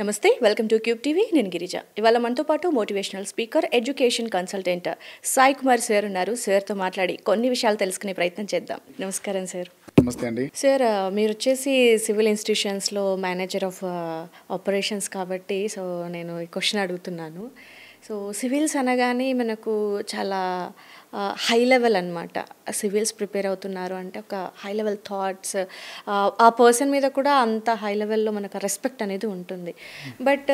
నమస్తే welcome to cube TV నేను గిరిజ. ఇవాళ మనతో పాటు motivational speaker, education consultant Sai Kumar sir ఉన్నారు. సార్తో మాట్లాడి కొన్ని విషయాలు తెలుసుకునే ప్రయత్నం చేద్దాం. నమస్కారం సార్. నమస్తే అండి. సార్, మీరు వచ్చేసి సివిల్ ఇన్స్టిట్యూషన్స్లో మేనేజర్ ఆఫ్ ఆపరేషన్స్ కాబట్టి నేను ఈ క్వశ్చన్ అడుగుతున్నాను. సివిల్స్ అనగానే మనకు చాలా హై లెవెల్ అనమాట. సివిల్స్ ప్రిపేర్ అవుతున్నారు అంటే ఒక హై లెవెల్ థాట్స్, ఆ పర్సన్ మీద కూడా అంత హై లెవెల్లో మనకు రెస్పెక్ట్ అనేది ఉంటుంది. బట్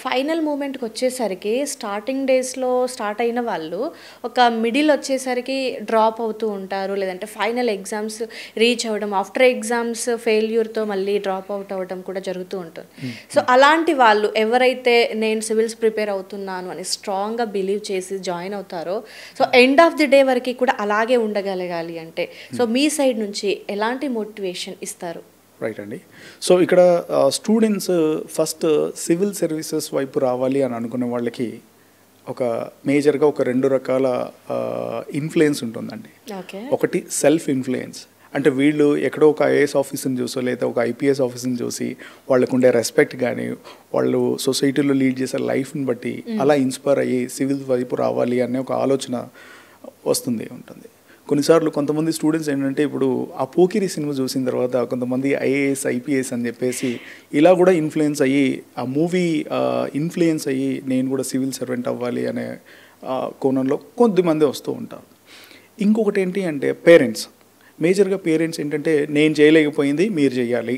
ఫైనల్ మూమెంట్కి వచ్చేసరికి స్టార్టింగ్ డేస్లో స్టార్ట్ అయిన వాళ్ళు ఒక మిడిల్ వచ్చేసరికి డ్రాప్ అవుతూ ఉంటారు, లేదంటే ఫైనల్ ఎగ్జామ్స్ రీచ్ అవ్వడం, ఆఫ్టర్ ఎగ్జామ్స్ ఫెయిల్యూర్తో మళ్ళీ డ్రాప్ అవుట్ అవ్వడం కూడా జరుగుతూ ఉంటుంది. అలాంటి వాళ్ళు ఎవరైతే నేను సివిల్స్ ప్రిపేర్ అవుతున్నాను అని స్ట్రాంగ్గా బిలీవ్ చేసి జాయిన్ అవుతారో, ఎండ్ ఆఫ్ ది డే వరకు కూడా అలాగే ఉండగలగాలి అంటే మీ సైడ్ నుంచి ఎలాంటి మోటివేషన్ ఇస్తారు? రైట్ అండి. ఇక్కడ స్టూడెంట్స్ ఫస్ట్ సివిల్ సర్వీసెస్ వైపు రావాలి అని అనుకునే వాళ్ళకి మేజర్గా ఒక రెండు రకాల ఇన్ఫ్లుయెన్స్ ఉంటుందండి. ఒకటి సెల్ఫ్ ఇన్ఫ్లుయెన్స్, అంటే వీళ్ళు ఎక్కడో ఒక ఐఏఎస్ ఆఫీసర్ని చూసో లేదా ఒక ఐపీఎస్ ఆఫీసర్ని చూసి వాళ్ళకు ఉండే రెస్పెక్ట్ కానీ వాళ్ళు సొసైటీలో లీడ్ చేసే లైఫ్ని బట్టి అలా ఇన్స్పైర్ అయ్యి సివిల్ వైపు రావాలి అనే ఒక ఆలోచన ఉంటుంది. కొన్నిసార్లు కొంతమంది స్టూడెంట్స్ ఏంటంటే ఇప్పుడు ఆ పోకిరి సినిమా చూసిన తర్వాత కొంతమంది ఐఏఎస్ ఐపీఎస్ అని చెప్పేసి ఇలా కూడా ఇన్ఫ్లుయెన్స్ అయ్యి ఆ మూవీ ఇన్ఫ్లుయెన్స్ అయ్యి నేను కూడా సివిల్ సర్వెంట్ అవ్వాలి అనే కోణంలో కొద్దిమంది వస్తూ ఉంటారు. ఇంకొకటి ఏంటి అంటే మేజర్గా పేరెంట్స్ ఏంటంటే నేను చేయలేకపోయింది మీరు చేయాలి,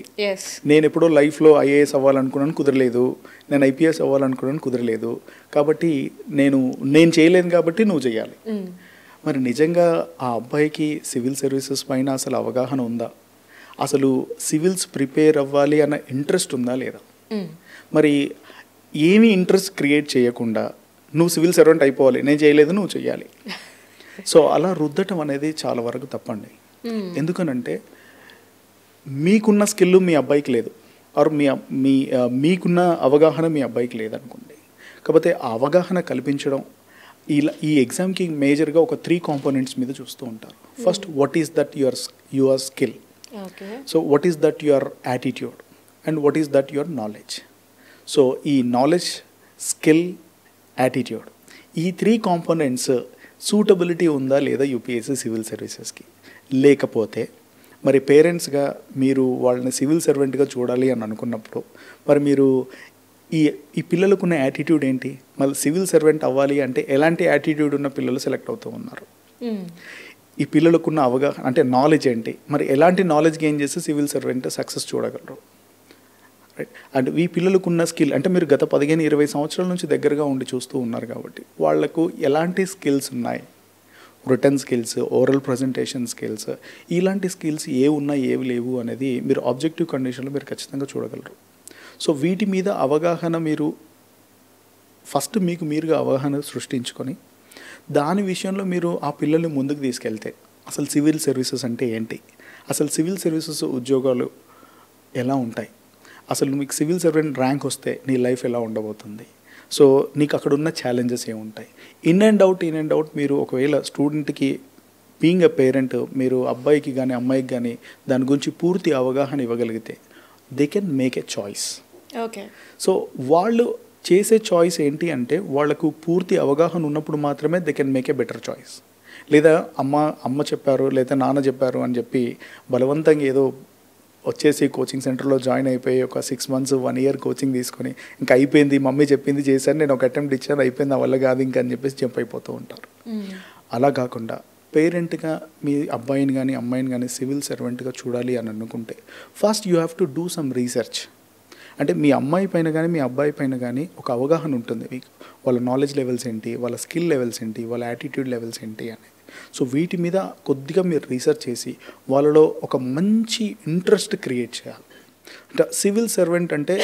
నేను ఎప్పుడో లైఫ్లో ఐఏఎస్ అవ్వాలనుకున్నాను కుదరలేదు, నేను ఐపీఎస్ అవ్వాలనుకున్నాను కుదరలేదు, కాబట్టి నేను చేయలేను కాబట్టి నువ్వు చేయాలి. మరి నిజంగా ఆ అబ్బాయికి సివిల్ సర్వీసెస్ పైన అసలు అవగాహన ఉందా? అసలు సివిల్స్ ప్రిపేర్ అవ్వాలి అన్న ఇంట్రెస్ట్ ఉందా లేదా? మరి ఏమీ ఇంట్రెస్ట్ క్రియేట్ చేయకుండా నువ్వు సివిల్ సర్వెంట్ అయిపోవాలి, నేను చేయలేదు నువ్వు చేయాలి, అలా రుద్దటం అనేది చాలా వరకు తప్పండి. ఎందుకనంటే మీకున్న స్కిల్ మీ అబ్బాయికి లేదు, ఆర్ మీకున్న అవగాహన మీ అబ్బాయికి లేదనుకోండి. కాకపోతే ఆ అవగాహన కల్పించడం ఈ ఎగ్జామ్కి మేజర్గా ఒక 3 కాంపోనెంట్స్ మీద చూస్తూ ఉంటారు. First, what is that your skill, what is that your attitude, and what is that your knowledge. ఈ నాలెడ్జ్, స్కిల్, యాటిట్యూడ్, ఈ 3 కాంపోనెంట్స్ సూటబిలిటీ ఉందా లేదా యూపీఎస్సీ సివిల్ సర్వీసెస్కి? లేకపోతే మరి పేరెంట్స్గా మీరు వాళ్ళని సివిల్ సర్వెంట్గా చూడాలి అని అనుకున్నప్పుడు మరి మీరు ఈ పిల్లలకున్న యాటిట్యూడ్ ఏంటి? మళ్ళీ సివిల్ సర్వెంట్ అవ్వాలి అంటే ఎలాంటి యాటిట్యూడ్ ఉన్న పిల్లలు సెలెక్ట్ అవుతూ ఉన్నారు? ఈ పిల్లలకున్న అవగాహన అంటే నాలెడ్జ్ ఏంటి? మరి ఎలాంటి నాలెడ్జ్ గెయిన్ చేసి సివిల్ సర్వెంట్ సక్సెస్ చూడగలరు? రైట్. అండ్ ఈ పిల్లలకున్న స్కిల్ అంటే మీరు గత 15-20 సంవత్సరాల నుంచి దగ్గరగా ఉండి చూస్తూ ఉన్నారు కాబట్టి వాళ్ళకు ఎలాంటి స్కిల్స్ ఉన్నాయి? Return skills, oral presentation skills, ఇలాంటి స్కిల్స్ ఏ ఉన్నాయి ఏవి లేవు అనేది మీరు ఆబ్జెక్టివ్ కండిషన్లో మీరు ఖచ్చితంగా చూడగలరు. వీటి మీద అవగాహన మీరు ఫస్ట్ మీరుగా అవగాహన సృష్టించుకొని దాని విషయంలో మీరు ఆ పిల్లల్ని ముందుకు తీసుకెళ్తే అసలు సివిల్ సర్వీసెస్ అంటే ఏంటి, అసలు సివిల్ సర్వీసెస్ ఉద్యోగాలు ఎలా ఉంటాయి, అసలు మీకు సివిల్ సర్వెంట్ ర్యాంక్ వస్తే నీ లైఫ్ ఎలా ఉండబోతుంది, నీకు అక్కడ ఉన్న ఛాలెంజెస్ ఏముంటాయి, ఇన్ అండ్ అవుట్ మీరు ఒకవేళ స్టూడెంట్కి బీయింగ్ ఎ పేరెంట్ మీరు అబ్బాయికి కానీ అమ్మాయికి కానీ దాని గురించి పూర్తి అవగాహన ఇవ్వగలిగితే they can make a choice. వాళ్ళు చేసే చాయిస్ ఏంటి అంటే వాళ్ళకు పూర్తి అవగాహన ఉన్నప్పుడు మాత్రమే they can make a better choice. లేదా అమ్మ చెప్పారు లేదా నాన్న చెప్పారు అని చెప్పి బలవంతంగా ఏదో వచ్చేసి కోచింగ్ సెంటర్లో జాయిన్ అయిపోయి ఒక 6 months 1 year కోచింగ్ తీసుకొని ఇంకా అయిపోయింది, మమ్మీ చెప్పింది చేశాను, నేను ఒక అటెంప్ట్ ఇచ్చాను, అయిపోయింది, నా వల్ల కాదు ఇంకా అని చెప్పేసి జంప్ అయిపోతూ ఉంటారు. అలా కాకుండా పేరెంట్గా మీ అబ్బాయిని కానీ అమ్మాయిని కానీ సివిల్ సర్వెంట్గా చూడాలి అని అనుకుంటే first you have to do some research. అంటే మీ అమ్మాయి పైన కానీ మీ అబ్బాయి పైన కానీ ఒక అవగాహన ఉంటుంది మీకు, వాళ్ళ నాలెడ్జ్ లెవెల్స్ ఏంటి, వాళ్ళ స్కిల్ లెవెల్స్ ఏంటి, వాళ్ళ యాటిట్యూడ్ లెవెల్స్ ఏంటి అనేది. వీటి మీద కొద్దిగా మీరు రీసెర్చ్ చేసి వాళ్ళలో ఒక మంచి ఇంట్రెస్ట్ క్రియేట్ చేయాలి. అంటే సివిల్ సర్వెంట్ అంటే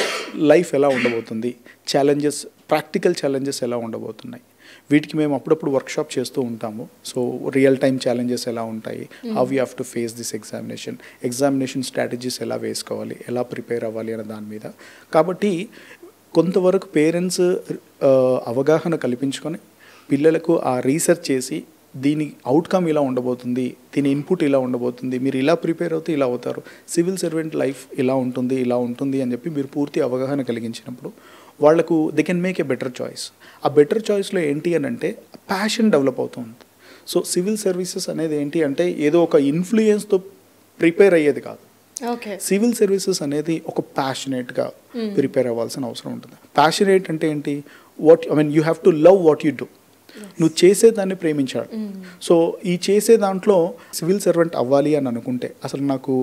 లైఫ్ ఎలా ఉండబోతుంది, ఛాలెంజెస్, ప్రాక్టికల్ ఛాలెంజెస్ ఎలా ఉండబోతున్నాయి, వీటికి మేము అప్పుడప్పుడు వర్క్షాప్ చేస్తూ ఉంటాము. రియల్ టైమ్ ఛాలెంజెస్ ఎలా ఉంటాయి, how you have to face this examination strategies ఎలా వేసుకోవాలి, ఎలా ప్రిపేర్ అవ్వాలి అనే దాని మీద. కాబట్టి కొంతవరకు పేరెంట్స్ అవగాహన కల్పించుకొని పిల్లలకు ఆ రీసెర్చ్ చేసి దీని అవుట్కమ్ ఇలా ఉండబోతుంది, దీని ఇన్పుట్ ఇలా ఉండబోతుంది, మీరు ఇలా ప్రిపేర్ అవుతే ఇలా అవుతారు, సివిల్ సర్వెంట్ లైఫ్ ఇలా ఉంటుంది అని చెప్పి మీరు పూర్తి అవగాహన కలిగించినప్పుడు వాళ్లకు they can make a better choice. ఆ బెటర్ చాయిస్లో ఏంటి అని అంటే ప్యాషన్ డెవలప్ అవుతుంది. సో సివిల్ సర్వీసెస్ అనేది ఏంటి అంటే ఏదో ఒక ఇన్ఫ్లుయెన్స్తో ప్రిపేర్ అయ్యేది కాదు. సివిల్ సర్వీసెస్ అనేది ఒక ప్యాషనేట్గా ప్రిపేర్ అవ్వాల్సిన అవసరం ఉంటుంది. ప్యాషనేట్ అంటే ఏంటి, you have to love what you do. నువ్వు చేసేదాన్ని ప్రేమించాడు. సో ఈ చేసే దాంట్లో సివిల్ సర్వెంట్ అవ్వాలి అని అనుకుంటే అసలు నాకు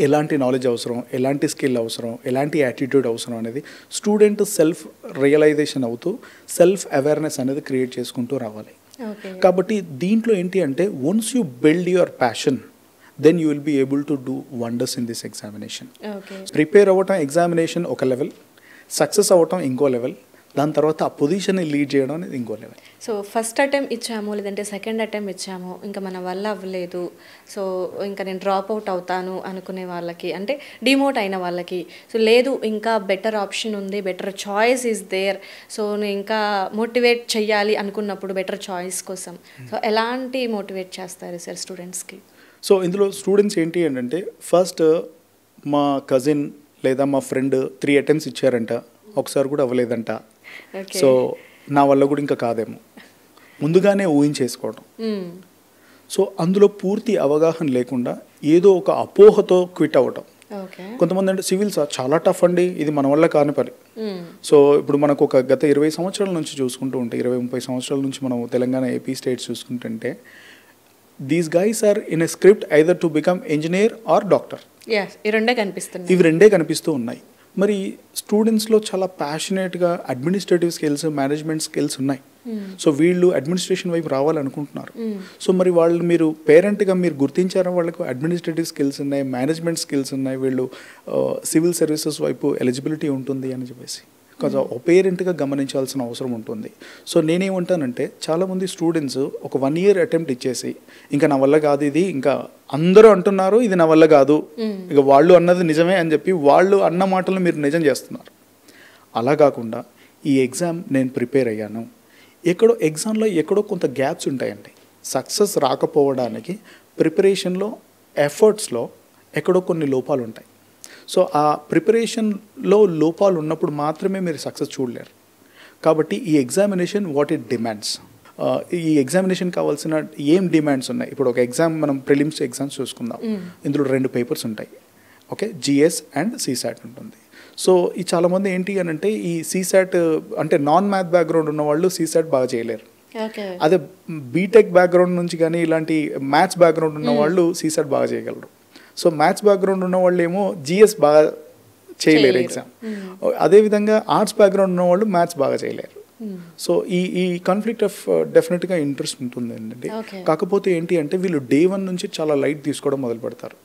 ఎలాంటి నాలెడ్జ్ అవసరం, ఎలాంటి స్కిల్ అవసరం, ఎలాంటి యాటిట్యూడ్ అవసరం అనేది స్టూడెంట్ సెల్ఫ్ రియలైజేషన్ అవుతూ సెల్ఫ్ అవేర్నెస్ అనేది క్రియేట్ చేసుకుంటూ రావాలి. కాబట్టి దీంట్లో ఏంటి అంటే once you build your passion then you will be able to do wonders in this examination. Prepare అవ్వటం ఎగ్జామినేషన్ ఒక లెవెల్, సక్సెస్ అవ్వటం ఇంకో లెవెల్, దాని తర్వాత ఆ పొజిషన్ని లీడ్ చేయడం అనేది ఇంకో లెవెల్. సో ఫస్ట్ అటెంప్ట్ ఇచ్చాము, లేదంటే సెకండ్ అటెంప్ట్ ఇచ్చాము, ఇంకా మన వల్ల అవ్వలేదు, సో ఇంకా నేను డ్రాప్ అవుట్ అవుతాను అనుకునే వాళ్ళకి, అంటే డిమోట్ అయిన వాళ్ళకి, సో లేదు ఇంకా బెటర్ ఆప్షన్ ఉంది, better choice is there, so నేను ఇంకా మోటివేట్ చెయ్యాలి అనుకున్నప్పుడు బెటర్ చాయిస్ కోసం సో ఎలాంటి మోటివేట్ చేస్తారు సార్ స్టూడెంట్స్కి? సో ఇందులో స్టూడెంట్స్ ఏంటి అంటే ఫస్ట్ మా కజిన్ లేదా మా ఫ్రెండ్ 3 అటెంప్ట్స్ ఇచ్చారంట, ఒకసారి కూడా అవ్వలేదంట, సో నా వల్ల కూడా ఇంకా కాదేమో ముందుగానే ఊహించేసుకోవడం. సో అందులో పూర్తి అవగాహన లేకుండా ఏదో ఒక అపోహతో క్విట్ అవ్వటం. కొంతమంది అంటే సివిల్స్ చాలా టఫ్ అండి, ఇది మన వల్ల కాని పని. సో ఇప్పుడు మనకు ఒక గత 20 సంవత్సరాల నుంచి చూసుకుంటూ ఉంటే, 20-30 సంవత్సరాల నుంచి మనం తెలంగాణ ఏపీ స్టేట్స్ చూసుకుంటుంటే these guys are in a script either to become engineer or doctor. ఇవి రెండే కనిపిస్తూ ఉన్నాయి. మరి స్టూడెంట్స్లో చాలా ప్యాషనేట్గా అడ్మినిస్ట్రేటివ్ స్కిల్స్, మేనేజ్మెంట్ స్కిల్స్ ఉన్నాయి. సో వీళ్ళు అడ్మినిస్ట్రేషన్ వైపు రావాలనుకుంటున్నారు. సో మరి వాళ్ళు మీరు పేరెంట్గా మీరు గుర్తించారా వాళ్ళకు అడ్మినిస్ట్రేటివ్ స్కిల్స్ ఉన్నాయి, మేనేజ్మెంట్ స్కిల్స్ ఉన్నాయి, వీళ్ళు సివిల్ సర్వీసెస్ వైపు ఎలిజిబిలిటీ ఉంటుంది అని చెప్పేసి కొంచెం ఒక పేరెంట్గా గమనించాల్సిన అవసరం ఉంటుంది. సో నేనేమంటానంటే చాలామంది స్టూడెంట్స్ ఒక 1 year అటెంప్ట్ ఇచ్చేసి ఇంకా నా వల్ల కాదు ఇది, ఇంకా అందరూ అంటున్నారు ఇది నా వల్ల కాదు, ఇక వాళ్ళు అన్నది నిజమే అని చెప్పి వాళ్ళు అన్న మాటలను మీరు నిజం చేస్తున్నారు. అలా కాకుండా ఈ ఎగ్జామ్ నేను ప్రిపేర్ అయ్యాను, ఎగ్జామ్లో ఎక్కడో కొంత గ్యాప్స్ ఉంటాయండి. సక్సెస్ రాకపోవడానికి ప్రిపరేషన్లో, ఎఫర్ట్స్లో ఎక్కడో కొన్ని లోపాలు ఉంటాయి. సో ఆ ప్రిపరేషన్లో లోపాలు ఉన్నప్పుడు మాత్రమే మీరు సక్సెస్ చూడలేరు. కాబట్టి ఈ ఎగ్జామినేషన్ వాట్ ఇట్ డిమాండ్స్, ఈ ఎగ్జామినేషన్ కావాల్సిన ఏం డిమాండ్స్ ఉన్నాయి. ఇప్పుడు ఒక ఎగ్జామ్ మనం ప్రిలిమ్స్ ఎగ్జామ్స్ చూసుకుందాం, ఇందులో 2 పేపర్స్ ఉంటాయి. ఓకే, జిఎస్ అండ్ సిసాట్ ఉంటుంది. సో ఈ చాలామంది ఏంటి అని అంటే ఈ సిసాట్ అంటే నాన్ మ్యాథ్ బ్యాక్గ్రౌండ్ ఉన్న వాళ్ళు సిసాట్ బాగా చేయలేరు. అదే బీటెక్ బ్యాక్గ్రౌండ్ నుంచి కానీ ఇలాంటి మ్యాథ్స్ బ్యాక్గ్రౌండ్ ఉన్న వాళ్ళు సిసాట్ బాగా చేయగలరు. సో మ్యాథ్స్ బ్యాక్గ్రౌండ్ ఉన్న వాళ్ళు ఏమో జిఎస్ బాగా చేయలేరు ఎగ్జామ్. అదేవిధంగా ఆర్ట్స్ బ్యాక్గ్రౌండ్ ఉన్న వాళ్ళు మ్యాథ్స్ బాగా చేయలేరు. సో ఈ కాన్ఫ్లిక్ట్ ఆఫ్ డెఫినెట్గా ఇంట్రెస్ట్ ఉంటుంది అండి. కాకపోతే ఏంటి అంటే వీళ్ళు డే 1 నుంచి చాలా లైట్ తీసుకోవడం మొదలు పెడతారు.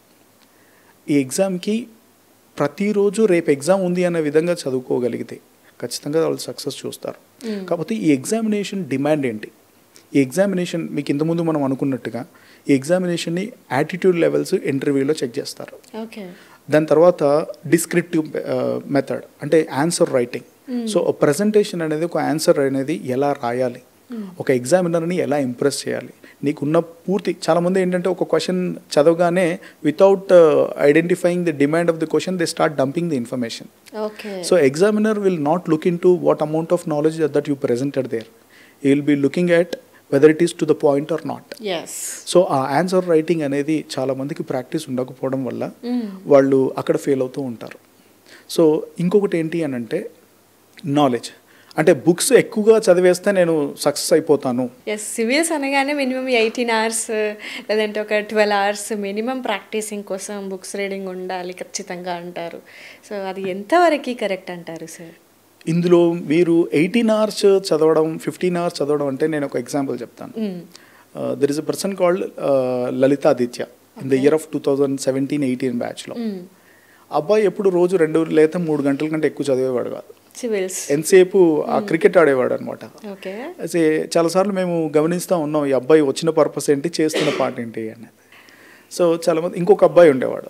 ఈ ఎగ్జామ్కి ప్రతిరోజు రేపు ఎగ్జామ్ ఉంది అనే విధంగా చదువుకోగలిగితే ఖచ్చితంగా వాళ్ళు సక్సెస్ చూస్తారు. కాకపోతే ఈ ఎగ్జామినేషన్ డిమాండ్ ఏంటి, ఈ ఎగ్జామినేషన్ మీకు ఇంతకుముందు మనం అనుకున్నట్టుగా ఈ ఎగ్జామినేషన్ని యాటిట్యూడ్ లెవెల్స్ ఇంటర్వ్యూలో చెక్ చేస్తారు. దాని తర్వాత డిస్క్రిప్టివ్ మెథడ్ అంటే ఆన్సర్ రైటింగ్. సో ప్రజెంటేషన్ అనేది ఒక ఆన్సర్ అనేది ఎలా రాయాలి, ఒక ఎగ్జామినర్ని ఎలా ఇంప్రెస్ చేయాలి, నీకున్న పూర్తి చాలామంది ఏంటంటే ఒక క్వశ్చన్ చదవగానే without identifying the demand of the question they start dumping the information. So examiner will not look in to what amount of knowledge that you presented there, you will be looking at whether it is to the point or not. So ఆ answer writing అనేది చాలా మందికి practice ఉండకపోవడం వల్ల వాళ్ళు అక్కడ fail అవుతూ ఉంటారు. సో ఇంకొకటి ఏంటి అని అంటే నాలెడ్జ్, అంటే బుక్స్ ఎక్కువగా చదివేస్తే నేను సక్సెస్ అయిపోతాను. సివిల్స్ అనగానే మినిమం 18 hours లేదంటే ఒక 12 hours మినిమం ప్రాక్టీసింగ్ కోసం బుక్స్ రీడింగ్ ఉండాలి ఖచ్చితంగా అంటారు. సో అది ఎంతవరకు కరెక్ట్ అంటారు సార్? ఇందులో మీరు 18 hours చదవడం, 15 hours చదవడం అంటే నేను ఒక ఎగ్జాంపుల్ చెప్తాను. There is a person called Lalitha Aditya in the year of 2017-18 బ్యాచ్లో. అబ్బాయి ఎప్పుడు రోజు 2 లేదా 3 గంటల కంటే ఎక్కువ చదివేవాడు కాదు. ఎంతసేపు ఆ క్రికెట్ ఆడేవాడు అనమాట. చాలాసార్లు మేము గమనిస్తూ ఉన్నాం ఈ అబ్బాయి వచ్చిన పర్పస్ ఏంటి, చేస్తున్న పాట ఏంటి అనేది. సో చాలామంది ఇంకొక అబ్బాయి ఉండేవాడు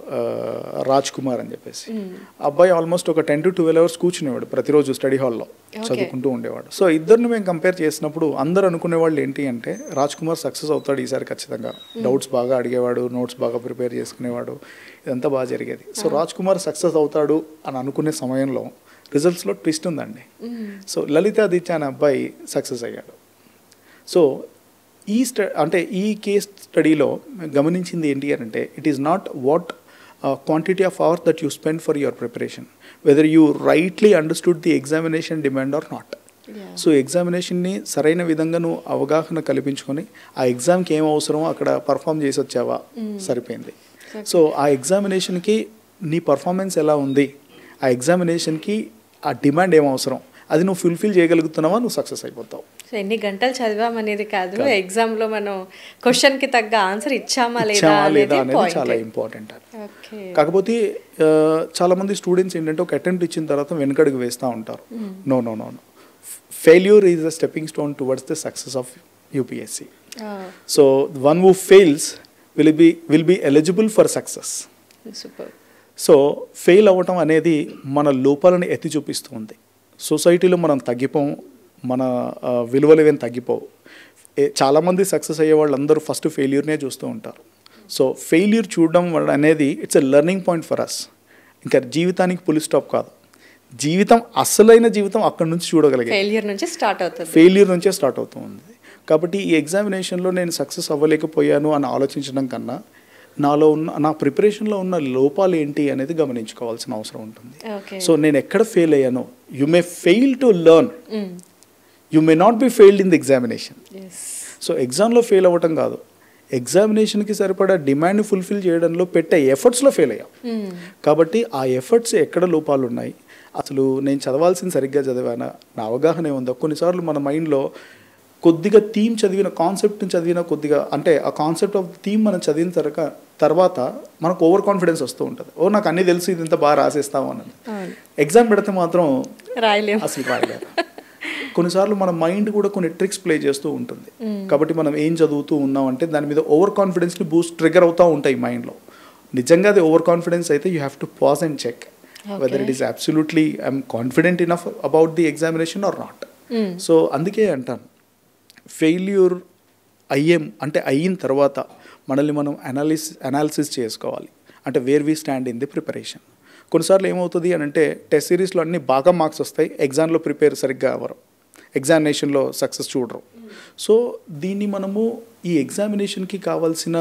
రాజ్ కుమార్ అని చెప్పేసి. అబ్బాయి ఆల్మోస్ట్ ఒక 10 to 12 hours కూర్చునేవాడు ప్రతిరోజు స్టడీ హాల్లో చదువుకుంటూ ఉండేవాడు. సో ఇద్దరిని మేము కంపేర్ చేసినప్పుడు అందరు అనుకునేవాళ్ళు ఏంటి అంటే రాజ్ కుమార్ సక్సెస్ అవుతాడు ఈసారి ఖచ్చితంగా, డౌట్స్ బాగా అడిగేవాడు, నోట్స్ బాగా ప్రిపేర్ చేసుకునేవాడు, ఇదంతా బాగా జరిగేది. సో రాజ్ కుమార్ సక్సెస్ అవుతాడు అని అనుకునే సమయంలో రిజల్ట్స్లో ట్విస్ట్ ఉందండి. సో లలితాదిత్య అనే అబ్బాయి సక్సెస్ అయ్యాడు. సో అంటే ఈ కేస్ స్టడీలో గమనించింది ఏంటి అంటే it is not what quantity of hours that you spend for your preparation, whether you rightly understood the examination demand or not. So ఎగ్జామినేషన్ని సరైన విధంగా నువ్వు అవగాహన కల్పించుకొని ఆ ఎగ్జామ్కి ఏం అవసరమో అక్కడ పర్ఫామ్ చేసి వచ్చావా సరిపోయింది. సో ఆ ఎగ్జామినేషన్కి నీ పర్ఫార్మెన్స్ ఎలా ఉంది, ఆ ఎగ్జామినేషన్కి ఆ డిమాండ్ ఏం అవసరం, అది నువ్వు ఫుల్ఫిల్ చేయగలుగుతున్నావా, నువ్వు సక్సెస్ అయిపోతావు. సో ఎన్ని గంటలు చదివామనేది కాదు, ఎగ్జామ్లో మనం క్వశ్చన్కి తగ్గ ఆన్సర్ ఇచ్చామా లేదా అనేది చాలా ఇంపార్టెంట్. కాకపోతే చాలామంది స్టూడెంట్స్ ఏంటంటే ఒక అటెంప్ట్ ఇచ్చిన తర్వాత వెనకడుగు వేస్తూ ఉంటారు. No no no no failure is a stepping stone towards the success of UPSC. So one who fails will be eligible for success. So fail అవ్వటం అనేది మన లోపాలను ఎత్తి చూపిస్తూ ఉంది. సొసైటీలో మనం తగ్గిపోం, మన విలువలు ఏమైనా తగ్గిపోవు. చాలామంది సక్సెస్ అయ్యే వాళ్ళందరూ ఫస్ట్ ఫెయిల్యూర్నే చూస్తూ ఉంటారు. సో ఫెయిల్యూర్ చూడడం వల్ల అనేది it's a learning point for us. ఇంకా జీవితానికి పులి స్టాప్ కాదు, జీవితం అసలైన జీవితం అక్కడి నుంచి చూడగలిగే ఫెయిల్యూర్ నుంచే స్టార్ట్ అవుతుంది. కాబట్టి ఈ ఎగ్జామినేషన్లో నేను సక్సెస్ అవ్వలేకపోయాను అని ఆలోచించడం కన్నా నా ప్రిపరేషన్లో ఉన్న లోపాలు ఏంటి అనేది గమనించుకోవాల్సిన అవసరం ఉంటుంది. సో నేను ఎక్కడ ఫెయిల్ అయ్యానో, you may fail to learn, you may not be failed in the examination. So ఎగ్జామ్లో ఫెయిల్ అవ్వటం కాదు, ఎగ్జామినేషన్కి సరిపడా డిమాండ్ ఫుల్ఫిల్ చేయడంలో పెట్టే ఎఫర్ట్స్లో ఫెయిల్ అయ్యాం. కాబట్టి ఆ ఎఫర్ట్స్ ఎక్కడ లోపాలు ఉన్నాయి, అసలు నేను చదవాల్సింది సరిగ్గా చదివానా, నా అవగాహన ఏముందో. కొన్నిసార్లు మన మైండ్లో కొద్దిగా థీమ్ చదివిన, కాన్సెప్ట్ని చదివిన కొద్దిగా, అంటే ఆ కాన్సెప్ట్ ఆఫ్ థీమ్ మనం చదివిన తర్వాత మనకు ఓవర్ కాన్ఫిడెన్స్ వస్తూ ఉంటుంది. నాకు అన్నీ తెలుసు, ఇది ఇంత బాగా రాసేస్తాము అన్నది. ఎగ్జామ్ పెడితే మాత్రం అసలు రాయలేరు. కొన్నిసార్లు మన మైండ్ కూడా కొన్ని ట్రిక్స్ ప్లే చేస్తూ ఉంటుంది. కాబట్టి మనం ఏం చదువుతూ ఉన్నామంటే దాని మీద ఓవర్ కాన్ఫిడెన్స్ని ట్రిగర్ అవుతూ ఉంటాయి మైండ్లో. నిజంగా అది ఓవర్ కాన్ఫిడెన్స్ అయితే you have to pause and check whether it is absolutely I'm confident enough about the examination or not. So అందుకే అంటాను, ఫెయిల్యూర్ అయిన తర్వాత మనల్ని మనం అనాలిసిస్ చేసుకోవాలి. అంటే where we stand in the preparation. కొన్నిసార్లు ఏమవుతుంది అని అంటే టెస్ట్ సిరీస్లో అన్ని బాగా మార్క్స్ వస్తాయి, ఎగ్జామ్లో ప్రిపేర్ సరిగ్గా అవ్వరు, ఎగ్జామినేషన్లో సక్సెస్ చూడరు. సో దీన్ని మనము ఈ ఎగ్జామినేషన్కి కావాల్సిన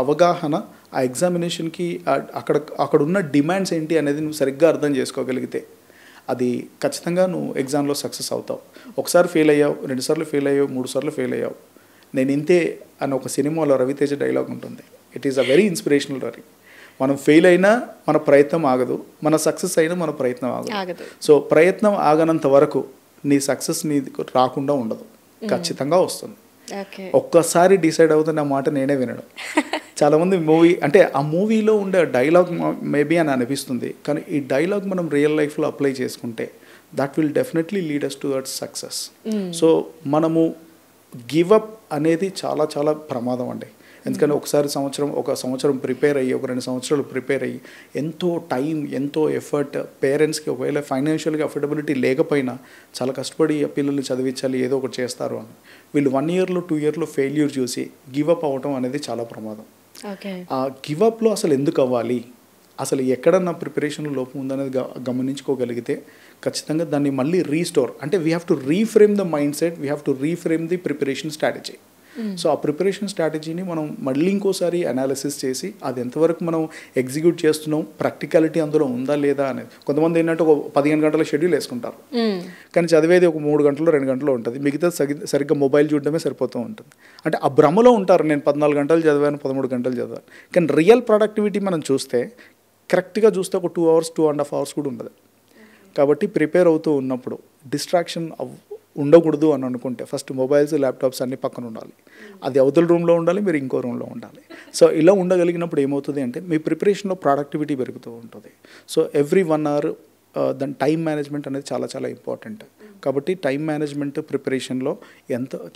అవగాహన, ఆ ఎగ్జామినేషన్కి అక్కడ ఉన్న డిమాండ్స్ ఏంటి అనేది నువ్వు సరిగ్గా అర్థం చేసుకోగలిగితే అది ఖచ్చితంగా నువ్వు ఎగ్జామ్లో సక్సెస్ అవుతావు. ఒకసారి ఫెయిల్ అయ్యావు, 2 సార్లు ఫెయిల్ అయ్యావు, 3 సార్లు ఫెయిల్ అయ్యావు, నేను ఇంతే అని ఒక సినిమాలో రవితేజ డైలాగ్ ఉంటుంది. It is a very inspirational story. మనం ఫెయిల్ అయినా మన ప్రయత్నం ఆగదు, మన సక్సెస్ అయినా మన ప్రయత్నం ఆగదు. సో ప్రయత్నం ఆగనంత వరకు నీ సక్సెస్ నీ రాకుండా ఉండదు, ఖచ్చితంగా వస్తుంది. ఒక్కసారి డిసైడ్ అవుతున్న మాట నేనే వినడం. చాలామంది అంటే ఆ మూవీలో ఉండే డైలాగ్ మేబీ అని అనిపిస్తుంది, కానీ ఈ డైలాగ్ మనం రియల్ లైఫ్లో అప్లై చేసుకుంటే that will definitely lead us to that success. So మనము గివ్ అప్ అనేది చాలా చాలా ప్రమాదం అండి. ఎందుకంటే ఒక సంవత్సరం ప్రిపేర్ అయ్యి, ఒక 2 సంవత్సరాలు ప్రిపేర్ అయ్యి, ఎంతో టైం, ఎంతో ఎఫర్ట్, పేరెంట్స్కి ఒకవేళ ఫైనాన్షియల్గా అఫోర్డబిలిటీ లేకపోయినా చాలా కష్టపడి పిల్లల్ని చదివించాలి, ఏదో ఒకటి చేస్తారు అని వీళ్ళు 1 yearలో 2 yearలో ఫెయిల్యూర్ చూసి గివ్ అప్ అవ్వటం అనేది చాలా ప్రమాదం. ఆ గివ్ అప్లో అసలు ఎందుకు అవ్వాలి, అసలు ఎక్కడ నా ప్రిపరేషన్లో లోపం ఉందనేది గమనించుకోగలిగితే ఖచ్చితంగా దాన్ని మళ్ళీ రీస్టోర్, అంటే we have to reframe the mind set, we have to reframe the preparation strategy. So ఆ ప్రిపరేషన్ స్ట్రాటజీని మనం మళ్ళీ ఇంకోసారి అనాలిసిస్ చేసి అది ఎంతవరకు మనం ఎగ్జిక్యూట్ చేస్తున్నాం, ప్రాక్టికాలిటీ అందులో ఉందా లేదా అనేది. కొంతమంది ఏంటంటే ఒక 15 గంటల షెడ్యూల్ వేసుకుంటారు, కానీ చదివేది ఒక 3 గంటలు 2 గంటలు ఉంటుంది, మిగతా సరిగ్గా మొబైల్ చూడడమే సరిపోతూ ఉంటుంది. అంటే ఆ భ్రమలో ఉంటారు, నేను 14 గంటలు చదివాను, 13 గంటలు చదివాను. కానీ రియల్ ప్రొడక్టివిటీ మనం చూస్తే, కరెక్ట్గా చూస్తే ఒక 2 hours 2.5 hours కూడా ఉండదు. కాబట్టి ప్రిపేర్ అవుతూ ఉన్నప్పుడు డిస్ట్రాక్షన్ ఉండకూడదు అని అనుకుంటే ఫస్ట్ మొబైల్స్, ల్యాప్టాప్స్ అన్నీ పక్కన ఉండాలి. అది అవతల రూమ్లో ఉండాలి, మీరు ఇంకో రూమ్లో ఉండాలి. సో ఇలా ఉండగలిగినప్పుడు ఏమవుతుంది అంటే మీ ప్రిపరేషన్లో ప్రొడక్టివిటీ పెరుగుతూ ఉంటుంది. సో ఎవ్రీ 1 hour దాని టైం మేనేజ్మెంట్ అనేది చాలా చాలా ఇంపార్టెంట్. కాబట్టి టైం మేనేజ్మెంట్ ప్రిపరేషన్లో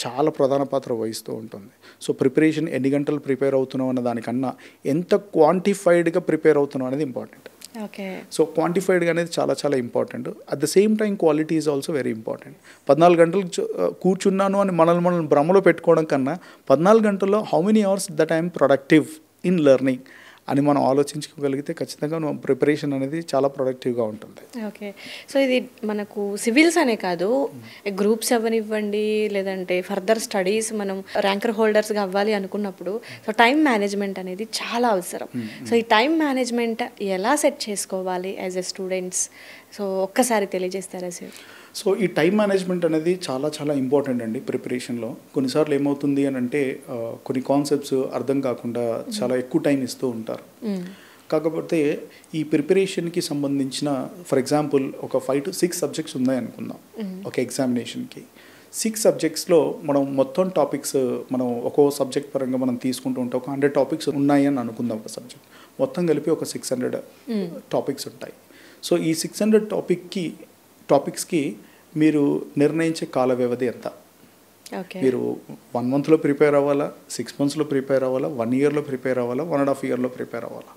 చాలా ప్రధాన పాత్ర వహిస్తూ ఉంటుంది. సో ప్రిపరేషన్ ఎన్ని గంటలు ప్రిపేర్ అవుతున్నాం అన్న దానికన్నా ఎంత క్వాంటిఫైడ్గా ప్రిపేర్ అవుతున్నాం అనేది ఇంపార్టెంట్. ఓకే. సో క్వాంటిఫైడ్గా అనేది చాలా చాలా important. At the same time quality is also very important. 14 గంటలు కూర్చున్నాను అని మనల్ని భ్రమలో పెట్టుకోవడం కన్నా 14 గంటల్లో how many hours that I'm productive in learning అని మనం ఆలోచించుకోగలిగితే ఖచ్చితంగా ప్రిపరేషన్ అనేది చాలా ప్రొడక్టివ్గా ఉంటుంది. ఓకే. సో ఇది మనకు సివిల్స్ అనే కాదు, గ్రూప్స్ అవ్వనివ్వండి, లేదంటే ఫర్దర్ స్టడీస్ మనం ర్యాంకర్ హోల్డర్స్గా అవ్వాలి అనుకున్నప్పుడు సో టైం మేనేజ్మెంట్ అనేది చాలా అవసరం. సో ఈ టైం మేనేజ్మెంట్ ఎలా సెట్ చేసుకోవాలి యాజ్ ఎ స్టూడెంట్స్? సో ఒక్కసారి తెలియజేస్తారా సార్? సో ఈ టైం మేనేజ్మెంట్ అనేది చాలా చాలా ఇంపార్టెంట్ అండి ప్రిపరేషన్లో. కొన్నిసార్లు ఏమవుతుంది అని అంటే కొన్ని కాన్సెప్ట్స్ అర్థం కాకుండా చాలా ఎక్కువ టైం ఇస్తూ ఉంటారు. కాకపోతే ఈ ప్రిపరేషన్కి సంబంధించిన ఫర్ ఎగ్జాంపుల్ ఒక 5 to 6 సబ్జెక్ట్స్ ఉన్నాయనుకుందాం ఒక ఎగ్జామినేషన్కి. 6 సబ్జెక్ట్స్లో మనం మొత్తం టాపిక్స్ మనం ఒక్కో సబ్జెక్ట్ పరంగా మనం తీసుకుంటూ ఉంటే ఒక 100 టాపిక్స్ ఉన్నాయి అని అనుకుందాం. ఒక సబ్జెక్ట్ మొత్తం కలిపి ఒక 600 టాపిక్స్ ఉంటాయి. సో ఈ 600 టాపిక్స్కి మీరు నిర్ణయించే కాల వ్యవధి ఎంత? మీరు 1 monthలో ప్రిపేర్ అవ్వాలా, 6 monthsలో ప్రిపేర్ అవ్వాలా, 1 yearలో ప్రిపేర్ అవ్వాలా, 1.5 yearలో ప్రిపేర్ అవ్వాలా?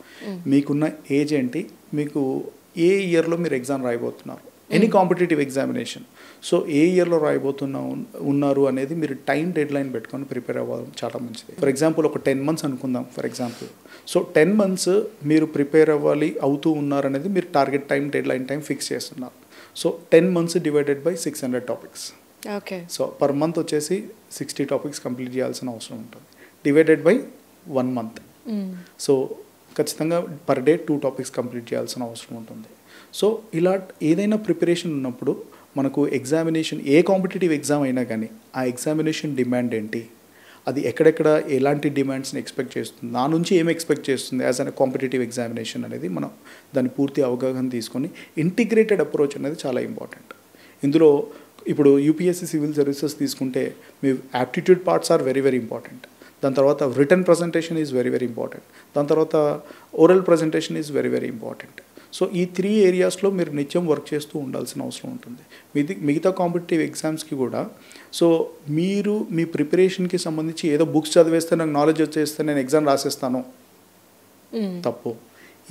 మీకున్న ఏజ్ ఏంటి? మీకు ఏ ఇయర్లో మీరు ఎగ్జామ్ రాయబోతున్నారు? Any competitive examination. సో ఏ ఇయర్లో ఉన్నారు అనేది మీరు టైం డెడ్ లైన్ పెట్టుకొని ప్రిపేర్ అవ్వడం చాలా మంచిది. ఫర్ ఎగ్జాంపుల్ ఒక 10 months అనుకుందాం ఫర్ ఎగ్జాంపుల్. సో 10 months మీరు ప్రిపేర్ అవుతూ ఉన్నారనేది మీరు target time deadline time fix చేస్తున్నారు. So 10 months divided by 600 topics. Okay. So per month వచ్చేసి 60 టాపిక్స్ కంప్లీట్ చేయాల్సిన అవసరం ఉంటుంది. Divided by 1 month. సో ఖచ్చితంగా పర్ డే 2 టాపిక్స్ కంప్లీట్ చేయాల్సిన అవసరం ఉంటుంది. సో ఇలా ఏదైనా ప్రిపరేషన్ ఉన్నప్పుడు మనకు ఎగ్జామినేషన్ ఏ కాంపిటేటివ్ ఎగ్జామ్ అయినా కానీ ఆ ఎగ్జామినేషన్ డిమాండ్ ఏంటి, అది ఎక్కడెక్కడ ఎలాంటి డిమాండ్స్ని ఎక్స్పెక్ట్ చేస్తుంది, నా నుంచి ఏం ఎక్స్పెక్ట్ చేస్తుంది యాజ్ అన్ కాంపిటేటివ్ ఎగ్జామినేషన్ అనేది మనం దాని పూర్తి అవగాహన తీసుకొని ఇంటిగ్రేటెడ్ అప్రోచ్ అనేది చాలా ఇంపార్టెంట్. ఇందులో ఇప్పుడు యూపీఎస్సీ సివిల్ సర్వీసెస్ తీసుకుంటే మీ aptitude parts are very very important. దాని తర్వాత written presentation is very very important. దాని తర్వాత oral presentation is very very important. So ఈ 3 areasలో మీరు నిత్యం వర్క్ చేస్తూ ఉండాల్సిన అవసరం ఉంటుంది. మిగతా కాంపిటేటివ్ ఎగ్జామ్స్కి కూడా. సో మీరు మీ ప్రిపరేషన్కి సంబంధించి ఏదో బుక్స్ చదివేస్తే నాకు నాలెడ్జ్ వచ్చేస్తే నేను ఎగ్జామ్ రాసేస్తాను, తప్పు.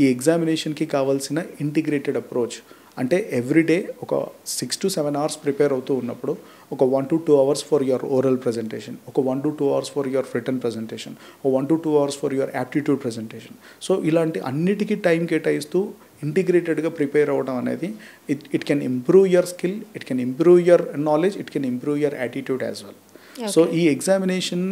ఈ ఎగ్జామినేషన్కి కావాల్సిన ఇంటిగ్రేటెడ్ అప్రోచ్ అంటే ఎవ్రీడే ఒక 6 to 7 hours ప్రిపేర్ అవుతూ ఉన్నప్పుడు ఒక 1 to 2 hours for your oral presentation, ఒక 1 to 2 hours for your return presentation, ఒక 1 to 2 hours for your aptitude presentation. So ఇలాంటి అన్నిటికీ టైం కేటాయిస్తూ ఇంటిగ్రేటెడ్గా ప్రిపేర్ అవ్వడం అనేది it can improve your skill, it can improve your knowledge, it can improve your attitude as well. So ఈ examination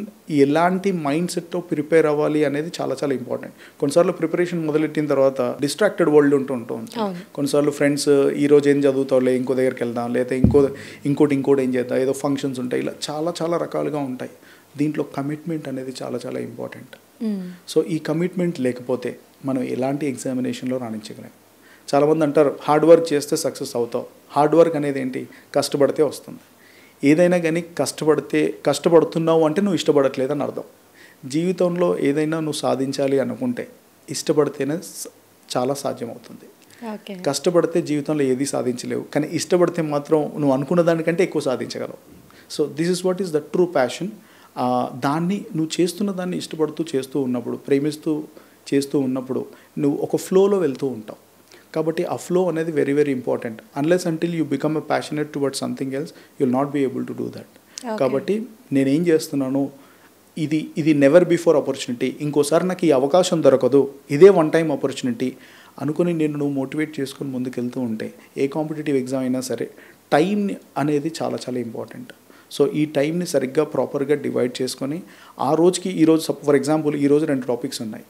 ఎలాంటి mind సెట్తో prepare అవ్వాలి అనేది చాలా చాలా ఇంపార్టెంట్. కొన్నిసార్లు ప్రిపరేషన్ మొదలెట్టిన తర్వాత డిస్ట్రాక్టెడ్ వరల్డ్ ఉంటుంది. కొన్నిసార్లు ఫ్రెండ్స్ ఈరోజు ఏం చదువుతావులే ఇంకో దగ్గరికి వెళ్దాం, లేదా ఇంకోటి ఏం చేద్దాం, ఏదో ఫంక్షన్స్ ఉంటాయి, ఇలా చాలా చాలా రకాలుగా ఉంటాయి. దీంట్లో కమిట్మెంట్ అనేది చాలా చాలా ఇంపార్టెంట్. సో ఈ కమిట్మెంట్ లేకపోతే మనం ఎలాంటి ఎగ్జామినేషన్లో రాణించగలం. చాలామంది అంటారు హార్డ్ వర్క్ చేస్తే సక్సెస్ అవుతావు. హార్డ్ వర్క్ అనేది ఏంటి? కష్టపడితే వస్తుంది. ఏదైనా కానీ కష్టపడుతున్నావు అంటే నువ్వు ఇష్టపడట్లేదని అర్థం. జీవితంలో ఏదైనా నువ్వు సాధించాలి అనుకుంటే ఇష్టపడితేనే చాలా సాధ్యమవుతుంది. కష్టపడితే జీవితంలో ఏది సాధించలేవు, కానీ ఇష్టపడితే మాత్రం నువ్వు అనుకున్న దానికంటే ఎక్కువ సాధించగలవు. So this is what is the true passion. దాన్ని నువ్వు చేస్తున్న దాన్ని ఇష్టపడుతూ చేస్తూ ఉన్నప్పుడు, ప్రేమిస్తూ చేస్తూ ఉన్నప్పుడు నువ్వు ఒక ఫ్లోలో వెళ్తూ ఉంటావు. కాబట్టి ఆ ఫ్లో అనేది very very important. Unless until you become a passionate towards something else you will not be able to do that. కాబట్టి నేనేం చేస్తున్నాను, ఇది నెవర్ బిఫోర్ ఆపర్చునిటీ, ఇంకోసారి నాకు ఈ అవకాశం దొరకదు, ఇదే వన్ టైం ఆపర్చునిటీ అనుకుని నువ్వు మోటివేట్ చేసుకొని ముందుకెళ్తూ ఉంటే ఏ కాంపిటేటివ్ ఎగ్జామ్ అయినా సరే టైం అనేది చాలా చాలా ఇంపార్టెంట్. సో ఈ టైంని సరిగ్గా ప్రాపర్గా డివైడ్ చేసుకొని ఆ రోజుకి ఈరోజు ఫర్ ఎగ్జాంపుల్ ఈరోజు 2 టాపిక్స్ ఉన్నాయి,